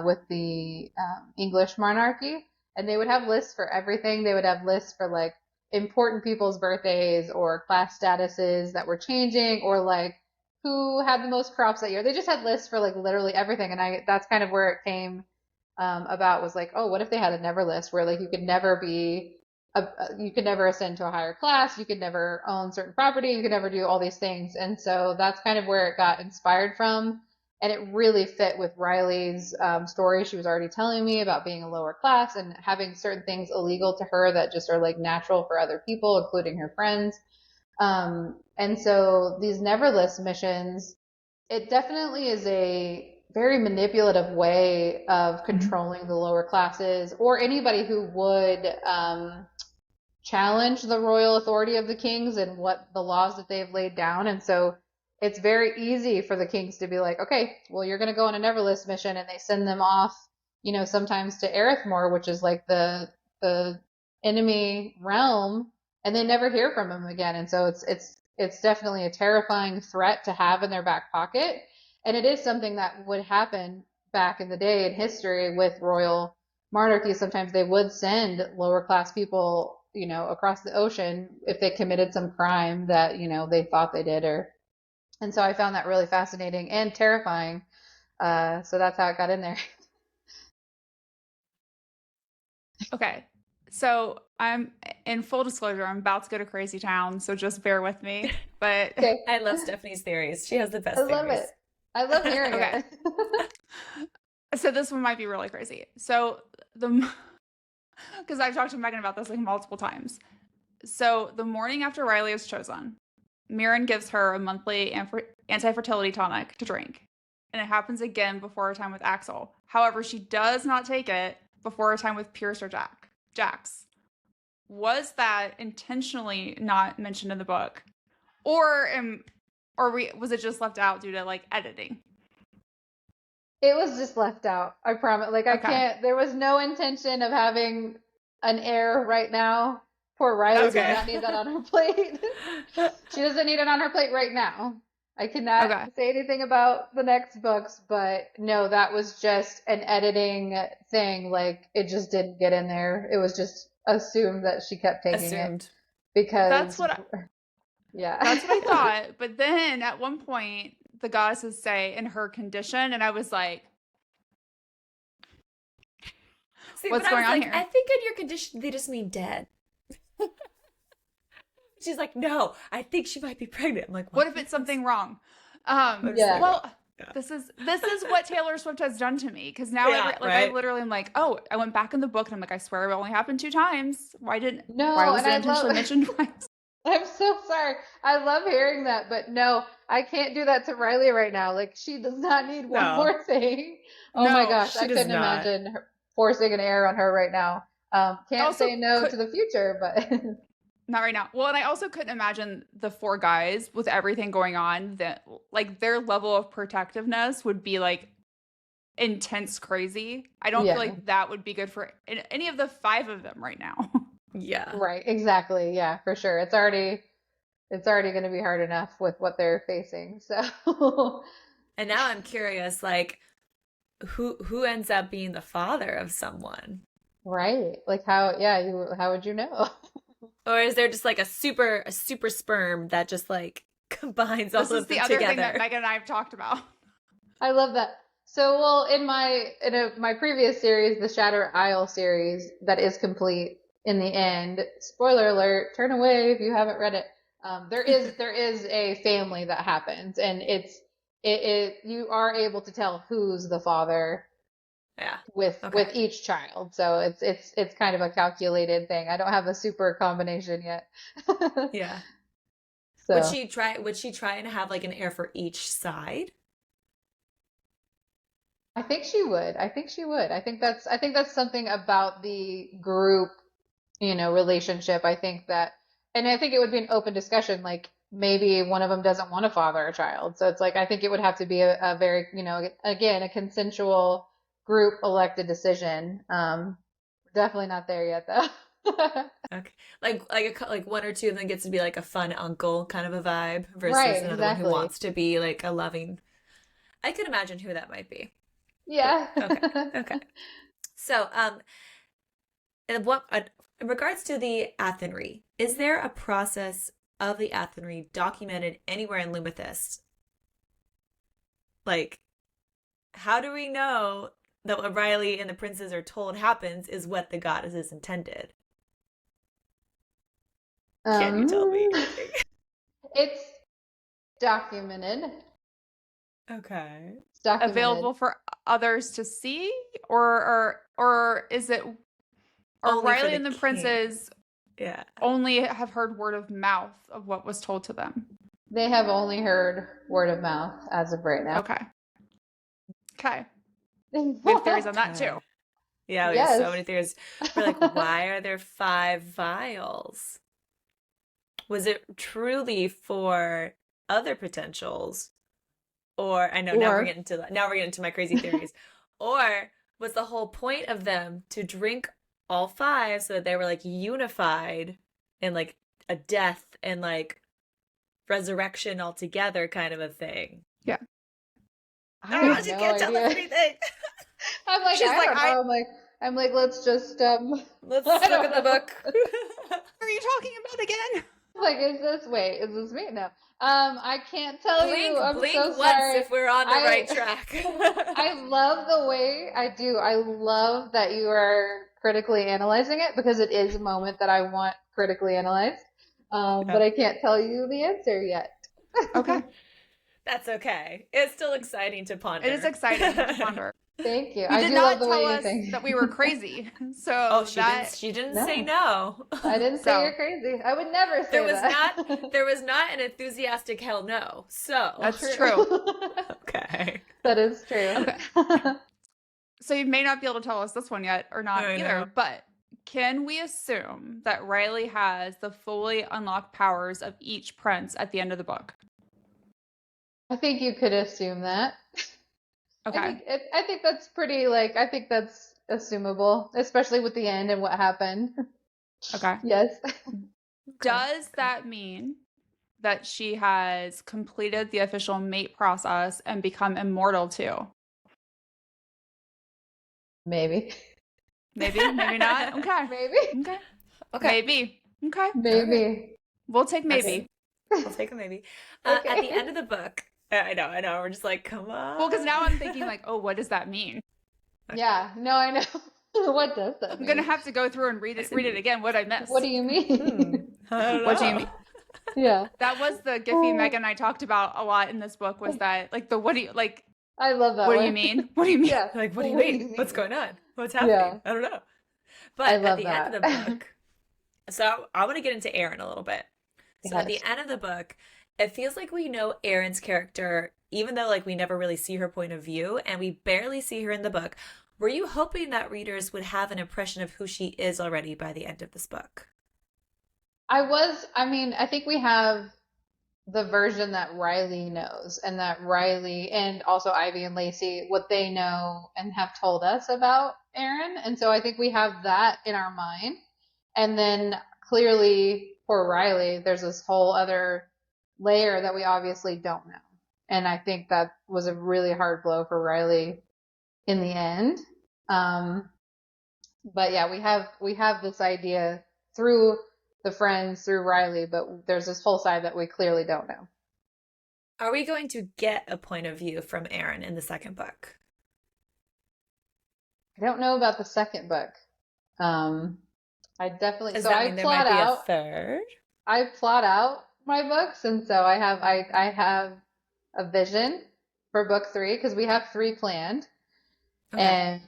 with the English monarchy, and they would have lists for everything. They would have lists for like important people's birthdays or class statuses that were changing, or like who had the most crops that year. They just had lists for like literally everything, and that's kind of where it came about was like, oh, what if they had a never list where like you could never ascend to a higher class, you could never own certain property, you could never do all these things. And so that's kind of where it got inspired from. And it really fit with Riley's story. She was already telling me about being a lower class and having certain things illegal to her that just are like natural for other people, including her friends. And so these Neverlist missions, it definitely is a very manipulative way of Mhm. controlling the lower classes or anybody who would challenge the royal authority of the kings and what the laws that they've laid down. And so it's very easy for the kings to be like, okay, well, you're going to go on a Neverlist mission, and they send them off, sometimes to Erithmore, which is like the enemy realm, and they never hear from them again. And so it's definitely a terrifying threat to have in their back pocket. And it is something that would happen back in the day in history with royal monarchies. Sometimes they would send lower class people, across the ocean if they committed some crime that, they thought they did, and so I found that really fascinating and terrifying. So that's how it got in there. Okay. So I'm in full disclosure, I'm about to go to Crazy Town, so just bear with me. But Okay. I love Stephanie's theories. She has the I best love it. theories. I love hearing okay. it. So this one might be really crazy. So the because I've talked to Megan about this like multiple times. So the morning after Riley is chosen, Mirren gives her a monthly anti-fertility tonic to drink. And it happens again before her time with Axel. However, she does not take it before her time with Pierce or Jax. Was that intentionally not mentioned in the book? Or was it just left out due to like editing? It was just left out. I promise. Like I Okay. can't. There was no intention of having an heir right now. Poor Riley does Okay. not need that on her plate. She doesn't need it on her plate right now. I cannot Okay. say anything about the next books, but no, that was just an editing thing. Like it just didn't get in there. It was just assumed that she kept taking it Assumed. That's because, what yeah. that's what I thought. But then at one point the goddesses say in her condition, and I was like, See, what's but I going was on like, here? I think in your condition, they just mean dead. She's like, no, I think she might be pregnant. I'm like, What if it's something wrong? Yeah. Well, Yeah. this is what Taylor Swift has done to me, because now Yeah, I right. literally am like, oh, I went back in the book and I'm like, I swear it only happened 2 times. Why No, was and it I love, intentionally mentioned twice? I'm so sorry. I love hearing that, but no, I can't do that to Riley right now. Like, she does not need one No, more thing. Oh my No. gosh, she I does couldn't not. imagine forcing an error on her right now. Can't Also, say no to the future, but Not right now. Well, and I also couldn't imagine the four guys with everything going on that like their level of protectiveness would be like intense crazy. I don't feel Yeah. like that would be good for any of the five of them right now. Yeah. Right. Exactly. Yeah, for sure. It's already going to be hard enough with what they're facing. So, And now I'm curious, like, who ends up being the father of someone? right. Like how, yeah, how would you know? Or is there just like a super sperm that just like combines all This is of the them other thing that together? Megan and I have talked about. I love that. So, well, my previous series, the Shatter Isle series, that is complete in the end. Spoiler alert, turn away if you haven't read it. There is a family that happens, and it you are able to tell who's the father Yeah. with Okay. each child. So it's kind of a calculated thing. I don't have a super combination yet. Yeah. So Would she try and have like an heir for each side? I think she would. I think she would. I think that's something about the group, relationship. And I think it would be an open discussion. Like maybe one of them doesn't want to father a child. So it's like, I think it would have to be a very, again, a consensual group elected decision. Definitely not there yet though. Okay. Like one or two of them gets to be like a fun uncle kind of a vibe versus Right, another one who exactly. wants to be like a loving. I could imagine who that might be. But Yeah. okay. Okay. So, and in regards to the Athenry, is there a process of the Athenry documented anywhere in Lumathyst? Like, how do we know that what Riley and the princes are told happens is what the goddesses intended? Can you tell me Um, anything? it's documented. Okay. It's documented. Available for others to see, or is it, or Only for Riley the and the king. princes Yeah. only have heard word of mouth of what was told to them? They have only heard word of mouth as of right now. Okay. Okay. We have theories on that too. Okay. Yeah, we have Yes. so many theories. We're like, why are there 5 vials? Was it truly for other potentials? Or I know Or now we're getting into my crazy theories. Or was the whole point of them to drink all 5 so that they were like unified in like a death and like resurrection altogether kind of a thing? Yeah. I Oh, have she no can't tell us idea. anything. I'm like, She's I like, don't know. I'm like, let's just Let's I look don't at the know. book. what are you talking about again? Like, is this me? No. I can't tell you. I'm Blink so once sorry. if we're on the I right track. I love the way I do. I love that you are critically analyzing it because it is a moment that I want critically analyzed. But Yeah. I can't tell you the answer yet. Okay. That's okay. It's still exciting to It is ponder. exciting to ponder. Thank you. You I did do love not the way tell you us think. that we were crazy. Oh, So that, she didn't say No, no. I didn't say so you're crazy. I would never There say was that. not there was not an enthusiastic hell no. So, that's True. true. okay. That is true. Okay. So you may not be able to tell us this one yet or not I know. either, but can we assume that Riley has the fully unlocked powers of each prince at the end of the book? I think you could assume that. Okay. I think that's pretty like I think that's assumable, especially with the end and what happened. Okay. Yes. Okay. Does Okay. that mean that she has completed the official mate process and become immortal too? Maybe. Maybe, maybe not. Okay. Maybe. Okay. Okay. Maybe. Okay. All right. Maybe. We'll take That's maybe. we'll take a maybe. At the Okay. end of the book, I know. We're just like, come Well, because now on. I'm thinking like, oh, what does that mean? Yeah, no, I know. What does that I'm gonna mean? have to go through and read I it said, again. What I What do missed? you mean? I don't What do you know. mean? Yeah. That was the Giphy Megan and I talked about a lot in this book. Was that like the what do you like? I love that What do you one. mean? What do you mean? Yeah. Like, what do you What do mean? you What's mean? going on? What's Yeah. happening? I don't know. I But at love the end of the that. book, so I want to get into Aaron a little bit. So at the Yes. end of the book, it feels like we know Aaron's character, even though like we never really see her point of view and we barely see her in the book. Were you hoping that readers would have an impression of who she is already by the end of this book? I think we have the version that Riley knows, and that Riley and also Ivy and Lacey, what they know and have told us about Aaron. And so I think we have that in our mind. And then clearly for Riley, there's this whole other layer that we obviously don't know. And I think that was a really hard blow for Riley in the end. Um, but yeah, we have this idea through the friends, through Riley, but there's this whole side that we clearly don't know. Are we going to get a point of view from Aaron in the second book? I don't know about the second book. I definitely Does so that mean there might be a third? I plot out my books, and so I have a vision for book three because we have three planned, Okay. and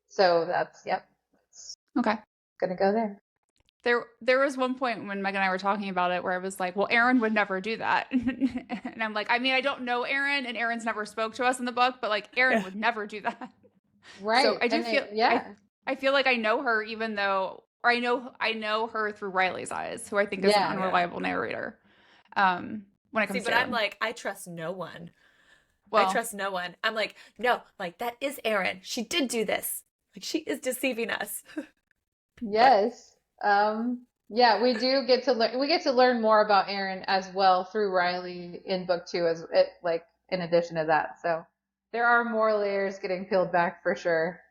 so that's yep, Okay. gonna go there. There was one point when Meg and I were talking about it where I was like, well, Aaron would never do that. And I'm like, I mean, I don't know Aaron, and Aaron's never spoke to us in the book, but like Aaron would never do that. Right. So I do And feel yeah. I feel like I know her even though or I know her through Riley's eyes, who I think is an Yeah. unreliable narrator. When it See, comes but to I'm Aaron. like, I trust no one. I Well, trust no one. I'm like, no, like that is Erin. She did do this. Like she is deceiving us. Yes. Yeah, we get to learn more about Aaron as well through Riley in book two as it like in addition to that. So there are more layers getting peeled back for sure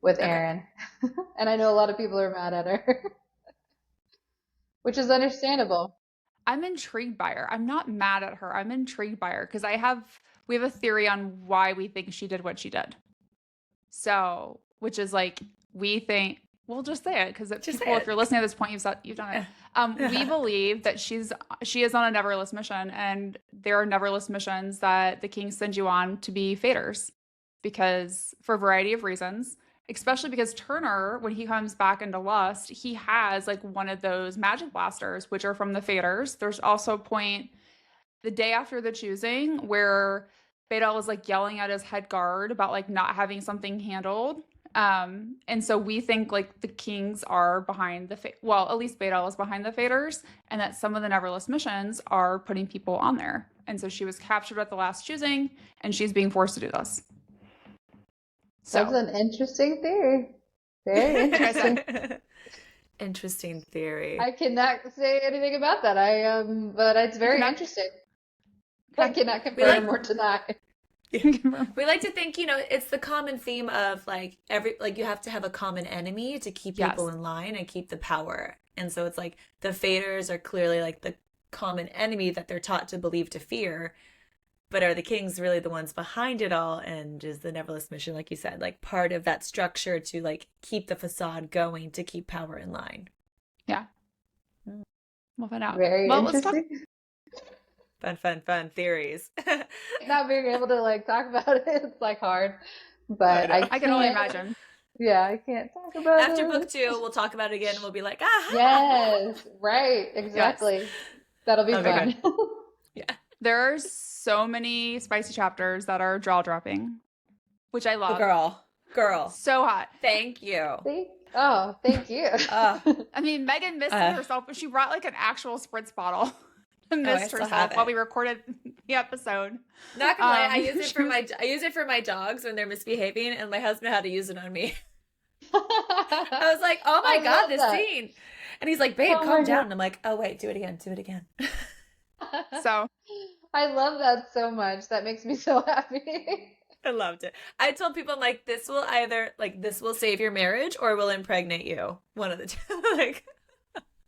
with Okay. Aaron. And I know a lot of people are mad at her, which is understandable. I'm intrigued by her. I'm not mad at her. I'm intrigued by her because we have a theory on why we think she did what she did. So, which is like we think we'll just say it because Just people, say if you're listening at this point, you've done it. We it. believe that she is on a neverless mission, and there are neverless missions that the king sends you on to be faders, because for a variety of reasons, especially because Turner, when he comes back into Lust, he has like one of those magic blasters, which are from the faders. There's also a point the day after the choosing where Badal is like yelling at his head guard about like not having something handled. And so we think like the kings are behind well, at least Badal is behind the faders, and that some of the Neverless missions are putting people on there. And so she was captured at the last choosing, and she's being forced to do this. That's So, an interesting theory. Very like I interesting. said, Interesting theory. I cannot say anything about that. But it's very cannot, interesting. I cannot We like confirm or deny. we like to think, it's the common theme of like you have to have a common enemy to keep people yes, in line and keep the power. And so it's like the faders are clearly like the common enemy that they're taught to believe to fear. But are the kings really the ones behind it all? And is the Neverless mission, like you said, like part of that structure to like keep the facade going to keep power in line? yeah, we'll find out. Very Well, let's talk. interesting. Fun theories. Not being able to like talk about it, it's like hard. I But know. I can only can't, imagine. yeah, I can't talk about After book it. two, we'll talk about it again and we'll be like, ah, Yes, right, Yes. exactly. That'll be that'll be fun. good. Yeah. There are so many spicy chapters that are jaw dropping, which I Oh, love. girl, So hot. thank you. Oh, thank you. Uh, I mean, Megan missed uh, herself, but she brought like an actual spritz bottle and I missed still herself have while it. we recorded the episode. Not gonna lie, I use it for my dogs when they're misbehaving, and my husband had to use it on me. I was like, oh my I God, love this that. scene. And he's like, babe, Oh calm my down. God. And I'm like, oh wait, do it again. So I love that so much. That makes me so happy. I loved it. I told people, I'm like, this will save your marriage or will impregnate you. One of the two. Like,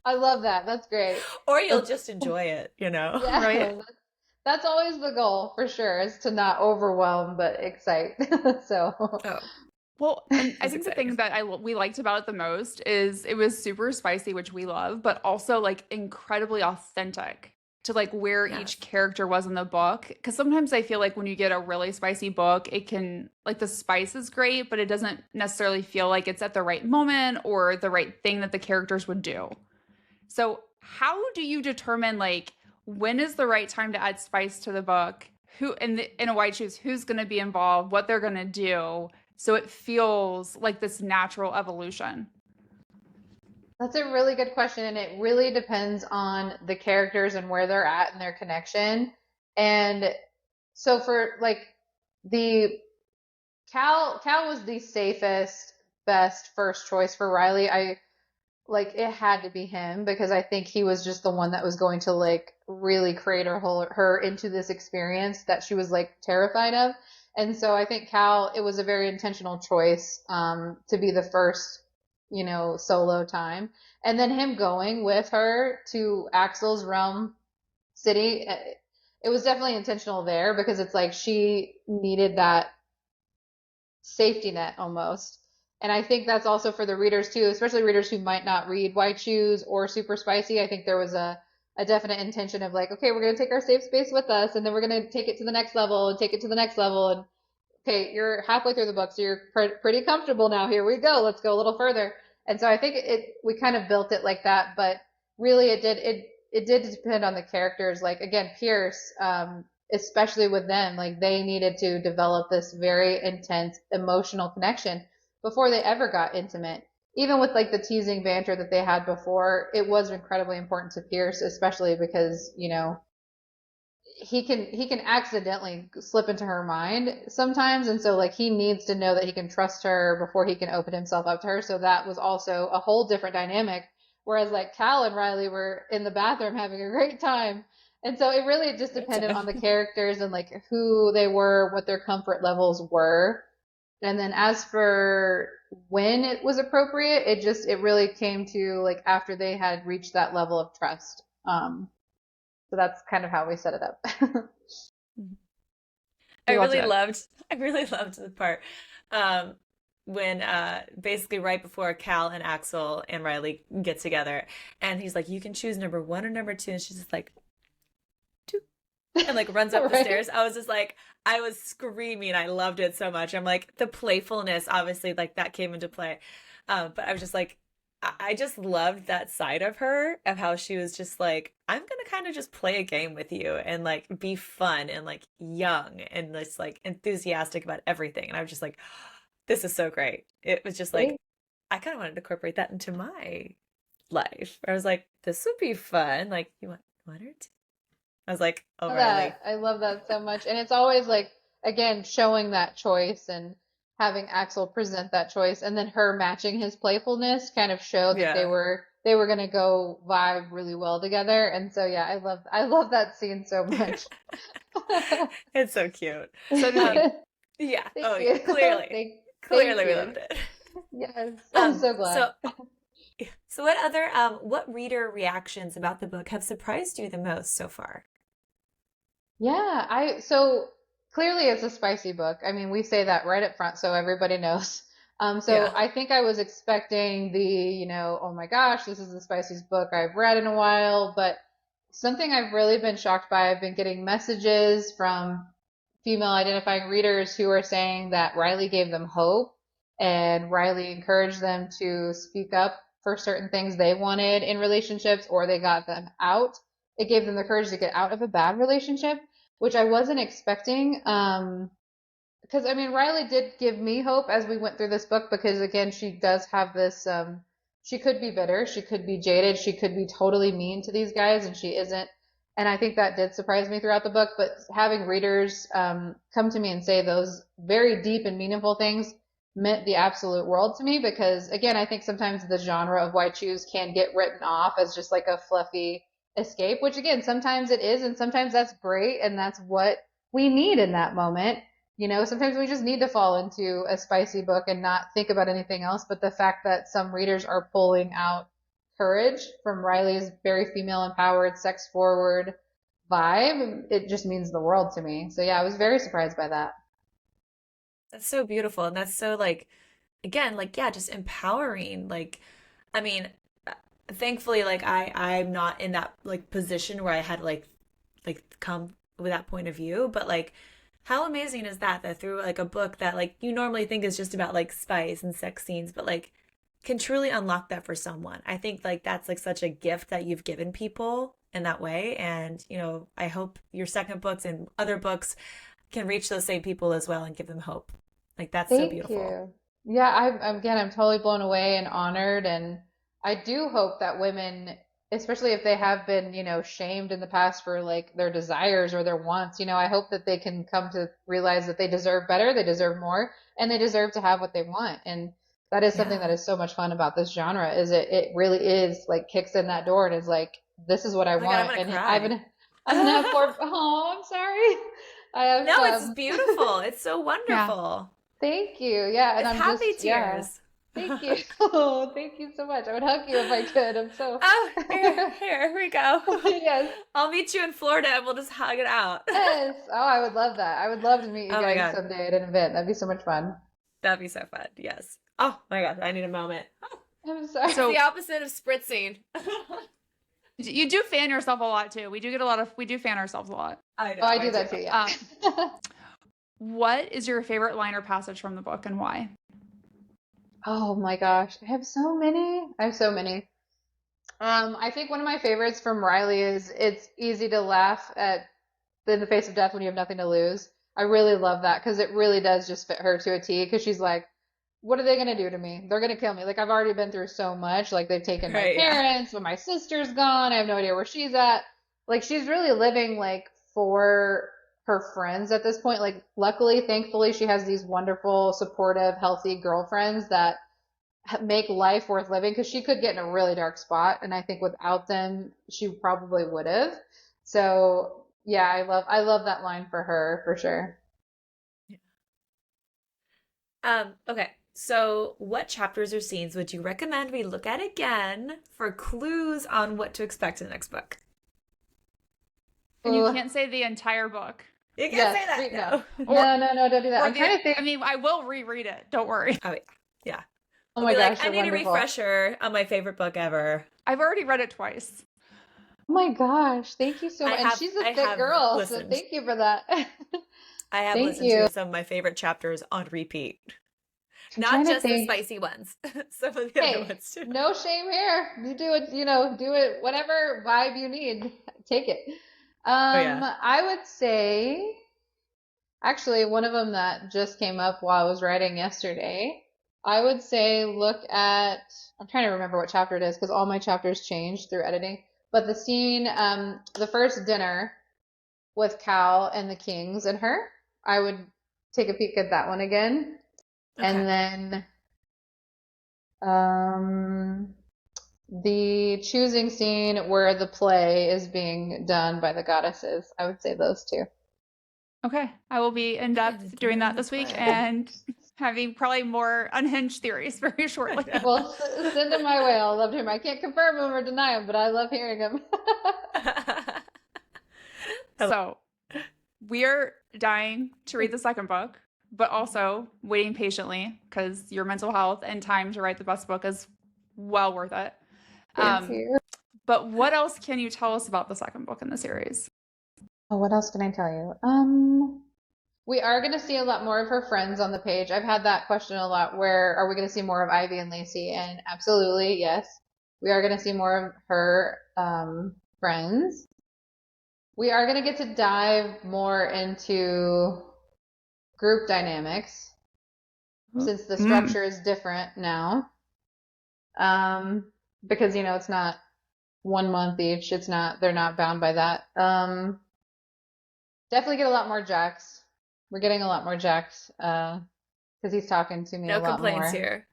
I love that. That's great. or you'll just enjoy it, Yeah, right. that's always the goal for sure, is to not overwhelm but excite. So, Oh, Well, and I it's think the thing exciting. that we liked about it the most is it was super spicy, which we love, but also like incredibly authentic to like where Yes. each character was in the book. Because sometimes I feel like when you get a really spicy book, it can like the spice is great, but it doesn't necessarily feel like it's at the right moment or the right thing that the characters would do. So, how do you determine like when is the right time to add spice to the book? Who in a White Shoes, who's going to be involved, what they're going to do, so it feels like this natural evolution? That's a really good question, and it really depends on the characters and where they're at in their connection. And so for like the Cal was the safest, best first choice for Riley. I like it had to be him because I think he was just the one that was going to like really create her into this experience that she was like terrified of. And so I think Cal, it was a very intentional choice to be the first, solo time. And then him going with her to Axel's realm city, it was definitely intentional there because it's like she needed that safety net almost. And I think that's also for the readers too, especially readers who might not read White Shoes or Super Spicy. I think there was a definite intention of like, okay, we're going to take our safe space with us and then we're going to take it to the next level and take it to the next level. And okay, you're halfway through the book, so you're pretty comfortable now. Here we go. Let's go a little further. And so I think we kind of built it like that, but really it did depend on the characters. Like again, Pierce, especially with them, like they needed to develop this very intense emotional connection before they ever got intimate. Even with like the teasing banter that they had before, it was incredibly important to Pierce, especially because, he can accidentally slip into her mind sometimes, and so like he needs to know that he can trust her before he can open himself up to her. So that was also a whole different dynamic, whereas like Cal and Riley were in the bathroom having a great time. And so it really just Great depended on time. the characters and like who they were, what their comfort levels were. And then as for when it was appropriate, it really came to like after they had reached that level of trust. So that's kind of how we set it up. I We watch really it. loved I really loved the part um when basically right before Cal and Axel and Riley get together and he's like, you can choose number one or number two, and she's just like two and like runs up the Right? stairs. I was just like, I was screaming. I loved it so much. I'm like, the playfulness, obviously, like that came into play. But I was just like, I just loved that side of her, of how she was just like, I'm gonna kind of just play a game with you and like be fun and like young and just like enthusiastic about everything. And I was just like, this is so great. It was just like, See? I kind of wanted to incorporate that into my life. I was like, this would be fun. Like, you want one or two? I was like, oh, Riley. I love that so much. And it's always like, again, showing that choice and having Axel present that choice and then her matching his playfulness kind of showed that they Yeah. were they were gonna go vibe really well together. And so yeah, I love that scene so much. It's so cute. So did Um, we. yeah. Thank Oh, yeah. you. Clearly. Thank Clearly we you. loved it. Yes, I'm Um, so glad. so what reader reactions about the book have surprised you the most so far? Yeah, I so clearly it's a spicy book. I mean, we say that right up front so everybody knows. So Yeah. I think I was expecting oh my gosh, this is the spiciest book I've read in a while, but something I've really been shocked by, I've been getting messages from female identifying readers who are saying that Riley gave them hope and Riley encouraged them to speak up for certain things they wanted in relationships or they got them out. It gave them the courage to get out of a bad relationship, which I wasn't expecting. Because I mean, Riley did give me hope as we went through this book because again, she does have this. She could be bitter, she could be jaded, she could be totally mean to these guys, and she isn't. And I think that did surprise me throughout the book. But having readers come to me and say those very deep and meaningful things meant the absolute world to me because again, I think sometimes the genre of White Shoes can get written off as just like a fluffy escape, which again, sometimes it is, and sometimes that's great, and that's what we need in that moment. Sometimes we just need to fall into a spicy book and not think about anything else. But the fact that some readers are pulling out courage from Riley's very female empowered, sex forward vibe, it just means the world to me. So yeah, I was very surprised by that. That's so beautiful. And that's so like, again, like, yeah, just empowering. Like, I mean, uh, thankfully, like I'm not in that like position where I had like come with that point of view, but like how amazing is that that through like a book that like you normally think is just about like spice and sex scenes, but like can truly unlock that for someone. I think like that's like such a gift that you've given people in that way. And, I hope your second books and other books can reach those same people as well and give them hope. Like that's so Thank beautiful. you. Yeah, I'm totally blown away and honored, and I do hope that women, especially if they have been, shamed in the past for like their desires or their wants, I hope that they can come to realize that they deserve better, they deserve more, and they deserve to have what they want. And that is something that Yeah. is so much fun about this genre is it really is like kicks in that door and is like, this is what I Oh my God, I'm want. gonna And cry. I'm gonna have four, oh, I'm sorry. I have, No, it's beautiful. It's so Yeah. wonderful. thank you. Yeah. And It's I'm happy just, yeah. tears. Thank you. Oh, thank you so much. I would hug you if I could. I'm so, Oh, here we go. yes. I'll meet you in Florida and we'll just hug it out. Yes. Oh, I would love that. I would love to meet you Oh my guys God. someday at an event. That'd be so much fun. That'd be so fun. Yes. Oh my God. I need a moment. I'm sorry. It's the So opposite of spritzing. you do fan yourself a lot too. We do fan ourselves a lot. I know. Oh, I do I that do. too, yeah. What is your favorite line or passage from the book and why? Oh my gosh. I have so many. I have so many. I think one of my favorites from Riley is it's easy to laugh at in the face of death when you have nothing to lose. I really love that because it really does just fit her to a T because she's like, what are they going to do to me? They're going to kill me. Like I've already been through so much. Like they've taken my Right, yeah. parents, but my sister's gone. I have no idea where she's at. Like she's really living like for her friends at this point. Like luckily, thankfully, she has these wonderful, supportive, healthy girlfriends that make life worth living because she could get in a really dark spot. And I think without them, she probably would have. So yeah, I love that line for her for sure. Okay. So, what chapters or scenes would you recommend we look at again for clues on what to expect in the next book? And you Ooh, can't say the entire book. You can't yes, say that. no. No. Or No, don't do that. or I'm trying to think. I mean, I will reread it. Don't worry. Oh, yeah. Yeah. Oh I'll my be gosh, like, I you're need a wonderful. refresher on my favorite book ever. I've already read it twice. Oh my gosh, thank you so much. And she's a I thick have girl, so listened. thank you for that. I have Thank listened you. to some of my favorite chapters on repeat. I'm trying Not to just the think. spicy ones. Some of the other Hey, ones too. no shame here. You do it, do it, whatever vibe you need. Take it. Oh yeah. I would say, actually, one of them that just came up while I was writing yesterday, I would say look at, I'm trying to remember what chapter it is because all my chapters changed through editing. But the scene, the first dinner with Cal and the Kings and her, I would take a peek at that one again. And Okay. then um, the choosing scene where the play is being done by the goddesses. I would say those two. Okay. I will be in And depth doing during that the this week play. and having probably more unhinged theories very I shortly. Well, send them my way. I'll love to hear 'em. I can't confirm them or deny them, but I love hearing them. know. So we're dying to read the second book, but also waiting patiently because your mental health and time to write the best book is well worth it. Thank Um, you. but what else can you tell us about the second book in the series? Oh, what else can I tell you? We are going to see a lot more of her friends on the page. I've had that question a lot. Where are we going to see more of Ivy and Lacey? And absolutely, yes. We are going to see more of her friends. We are going to get to dive more into group dynamics since the Mm. structure is different now. Because, it's not 1 month each. They're not bound by that. Definitely get a lot more Jax. We're getting a lot more Jax, because he's talking to me a No lot complaints more. here.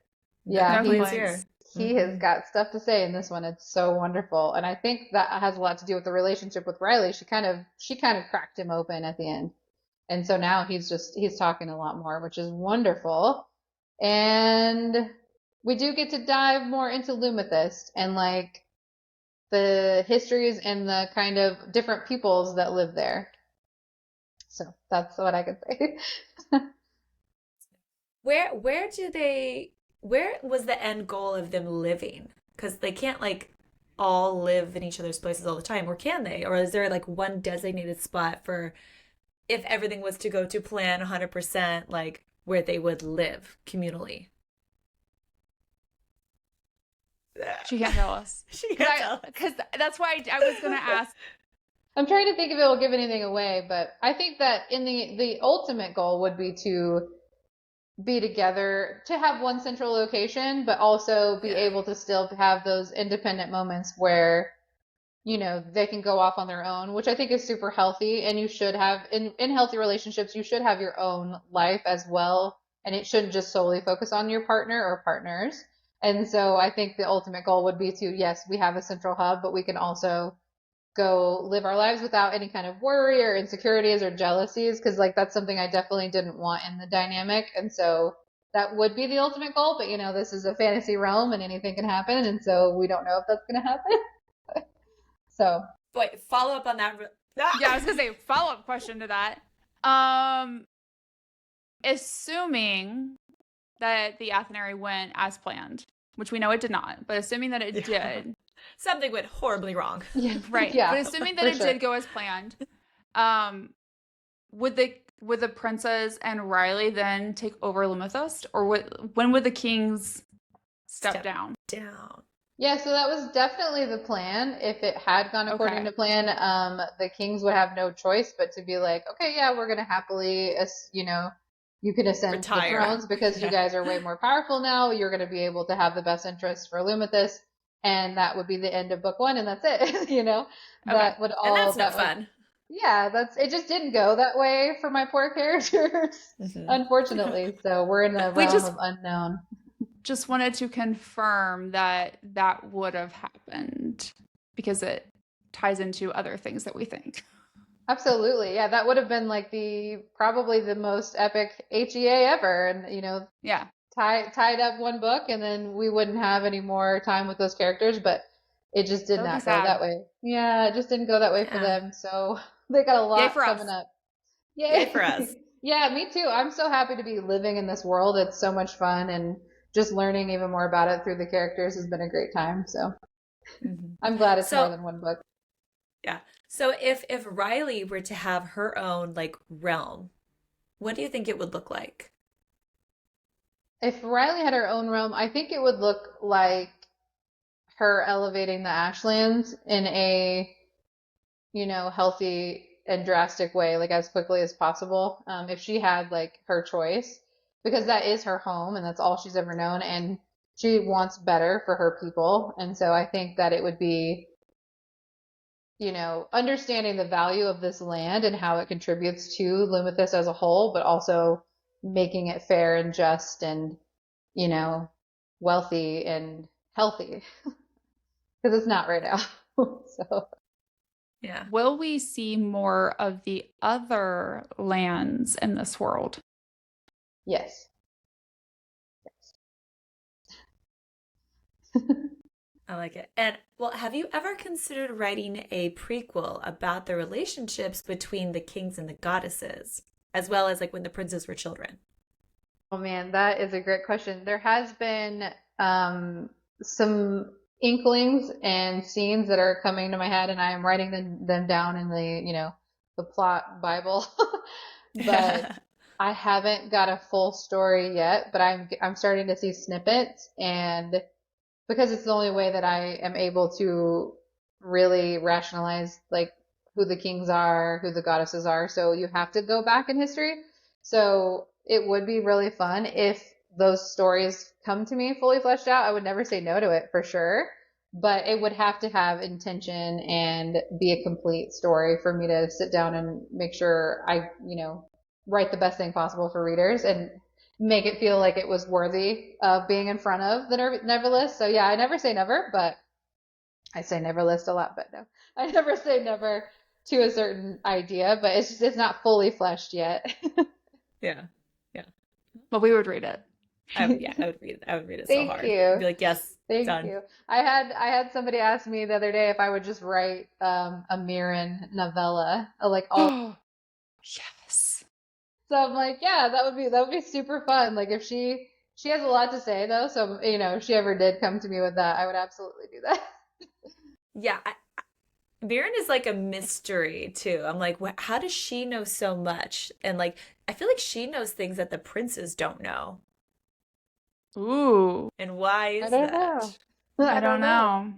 No Yeah, No complaints he's here. complaints. he has got stuff to say in this one. It's so wonderful. And I think that has a lot to do with the relationship with Riley. She kind of cracked him open at the end. And so now he's talking a lot more, which is wonderful. And we do get to dive more into Lumathyst and like the histories and the kind of different peoples that live there. So that's what I could say. Where was the end goal of them living? Because they can't like all live in each other's places all the time, or can they? Or is there like one designated spot for if everything was to go to plan 100%, like where they would live communally? She can't tell us. She can't tell. Because that's why I was going to ask. I'm trying to think if it will give anything away, but I think that in the ultimate goal would be to be together to have one central location, but also be Yeah. able to still have those independent moments where, they can go off on their own, which I think is super healthy. And you should have, in healthy relationships, you should have your own life as well. And it shouldn't just solely focus on your partner or partners. And so I think the ultimate goal would be to, yes, we have a central hub, but we can also go live our lives without any kind of worry or insecurities or jealousies, because like that's something I definitely didn't want in the dynamic. And so that would be the ultimate goal, but this is a fantasy realm and anything can happen, and so we don't know if that's going to happen. So Wait, follow up on that. Ah! Yeah, I was gonna say follow-up question to that. Um, assuming that the Athenary went as planned, which we know it did not, but assuming that it Yeah. did, Something went horribly wrong. yeah, right? yeah, But assuming that for it sure. did go as planned, um, would the princess and Riley then take over Lumathyst, or when would the kings step down? Down. Yeah, so that was definitely the plan. If it had gone according Okay, to plan, the kings would have no choice but to be like, okay, yeah, we're gonna happily, you can ascend to the Retire. thrones because you Yeah. guys are way more powerful now. You're gonna be able to have the best interest for Lumathus, and that would be the end of book one, and that's it. okay, And that's no That would, fun. yeah, it just didn't go that way for my poor characters, Hmm. unfortunately. So we're in the we realm just of unknown. just wanted to confirm that that would have happened because it ties into other things that we think. Absolutely. Yeah, that would have been like probably the most epic HEA ever. And, Yeah, tied up one book and then we wouldn't have any more time with those characters, but it just did that would be not go that sad. way. Yeah, it just didn't go that way for Yeah. them. So they got a Yay lot for coming us. up. Yay for us. Yay. Yeah, me too. I'm so happy to be living in this world. It's so much fun, and just learning even more about it through the characters has been a great time. So Hmm. I'm glad it's more So than one book. yeah. So if Riley were to have her own like realm, what do you think it would look like? If Riley had her own realm, I think it would look like her elevating the Ashlands in a, healthy and drastic way, like as quickly as possible. If she had like her choice, because that is her home and that's all she's ever known, and she wants better for her people. And so I think that it would be, understanding the value of this land and how it contributes to Lumathus as a whole, but also making it fair and just and, you know, wealthy and healthy, because it's not right now. So, Yeah. Will we see more of the other lands in this world? yes. I like it. And well, have you ever considered writing a prequel about the relationships between the kings and the goddesses, as well as like when the princes were children? Oh man, that is a great question. There has been some inklings and scenes that are coming to my head, and I am writing them down in the plot Bible. But I haven't got a full story yet, but I'm starting to see snippets, and because it's the only way that I am able to really rationalize like who the kings are, who the goddesses are. So you have to go back in history. So it would be really fun if those stories come to me fully fleshed out. I would never say no to it for sure, but it would have to have intention and be a complete story for me to sit down and make sure I, write the best thing possible for readers and make it feel like it was worthy of being in front of the Never list. So yeah, I never say never, but I say never list a lot, but no, I never say never to a certain idea, but it's not fully fleshed yet. Yeah. Yeah. Well, we would read it. I would read it so Thank hard. I'd you. be like, yes, Thank done. you. I had somebody ask me the other day if I would just write a Mirren novella, like all. Oh, yes. So I'm like, yeah, that would be super fun. Like if she has a lot to say though, so if she ever did come to me with that, I would absolutely do that. Yeah, Viren is like a mystery too. I'm like, how does she know so much? And like, I feel like she knows things that the princes don't know. Ooh, And why I is don't know. that? I I don't don't know. know.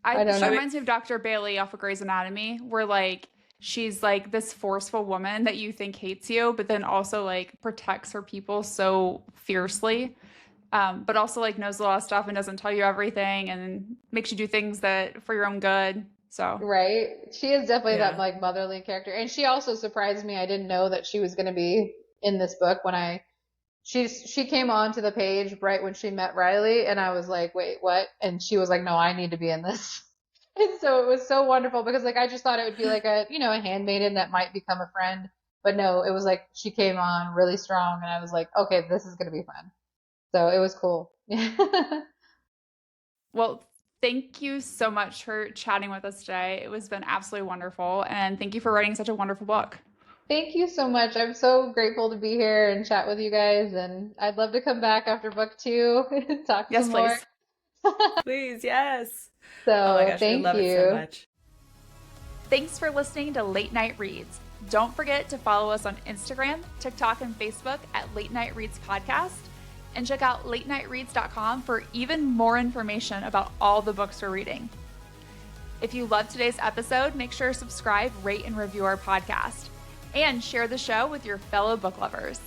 I don't She I know. mean, reminds me of Dr. Bailey off of Grey's Anatomy, where like she's like this forceful woman that you think hates you, but then also like protects her people so fiercely. But also like knows a lot of stuff and doesn't tell you everything and makes you do things that for your own good. So Right. She is definitely that Yeah. like motherly character. And she also surprised me. I didn't know that she was going to be in this book when she came onto the page right when she met Riley and I was like, "Wait, what?" And she was like, "No, I need to be in this." And so it was so wonderful because like I just thought it would be like a handmaiden that might become a friend. But no, it was like she came on really strong and I was like, "Okay, this is going to be fun." So it was cool. well, thank you so much for chatting with us today. It was been absolutely wonderful. And thank you for writing such a wonderful book. Thank you so much. I'm so grateful to be here and chat with you guys, and I'd love to come back after book two and talk Yes, some more. please. Please, yes. Oh my So gosh, I thank love it so you. much. Thanks for listening to Late Night Reads. Don't forget to follow us on Instagram, TikTok, and Facebook at Late Night Reads Podcast. And check out latenightreads.com for even more information about all the books we're reading. If you loved today's episode, make sure to subscribe, rate, and review our podcast. And share the show with your fellow book lovers.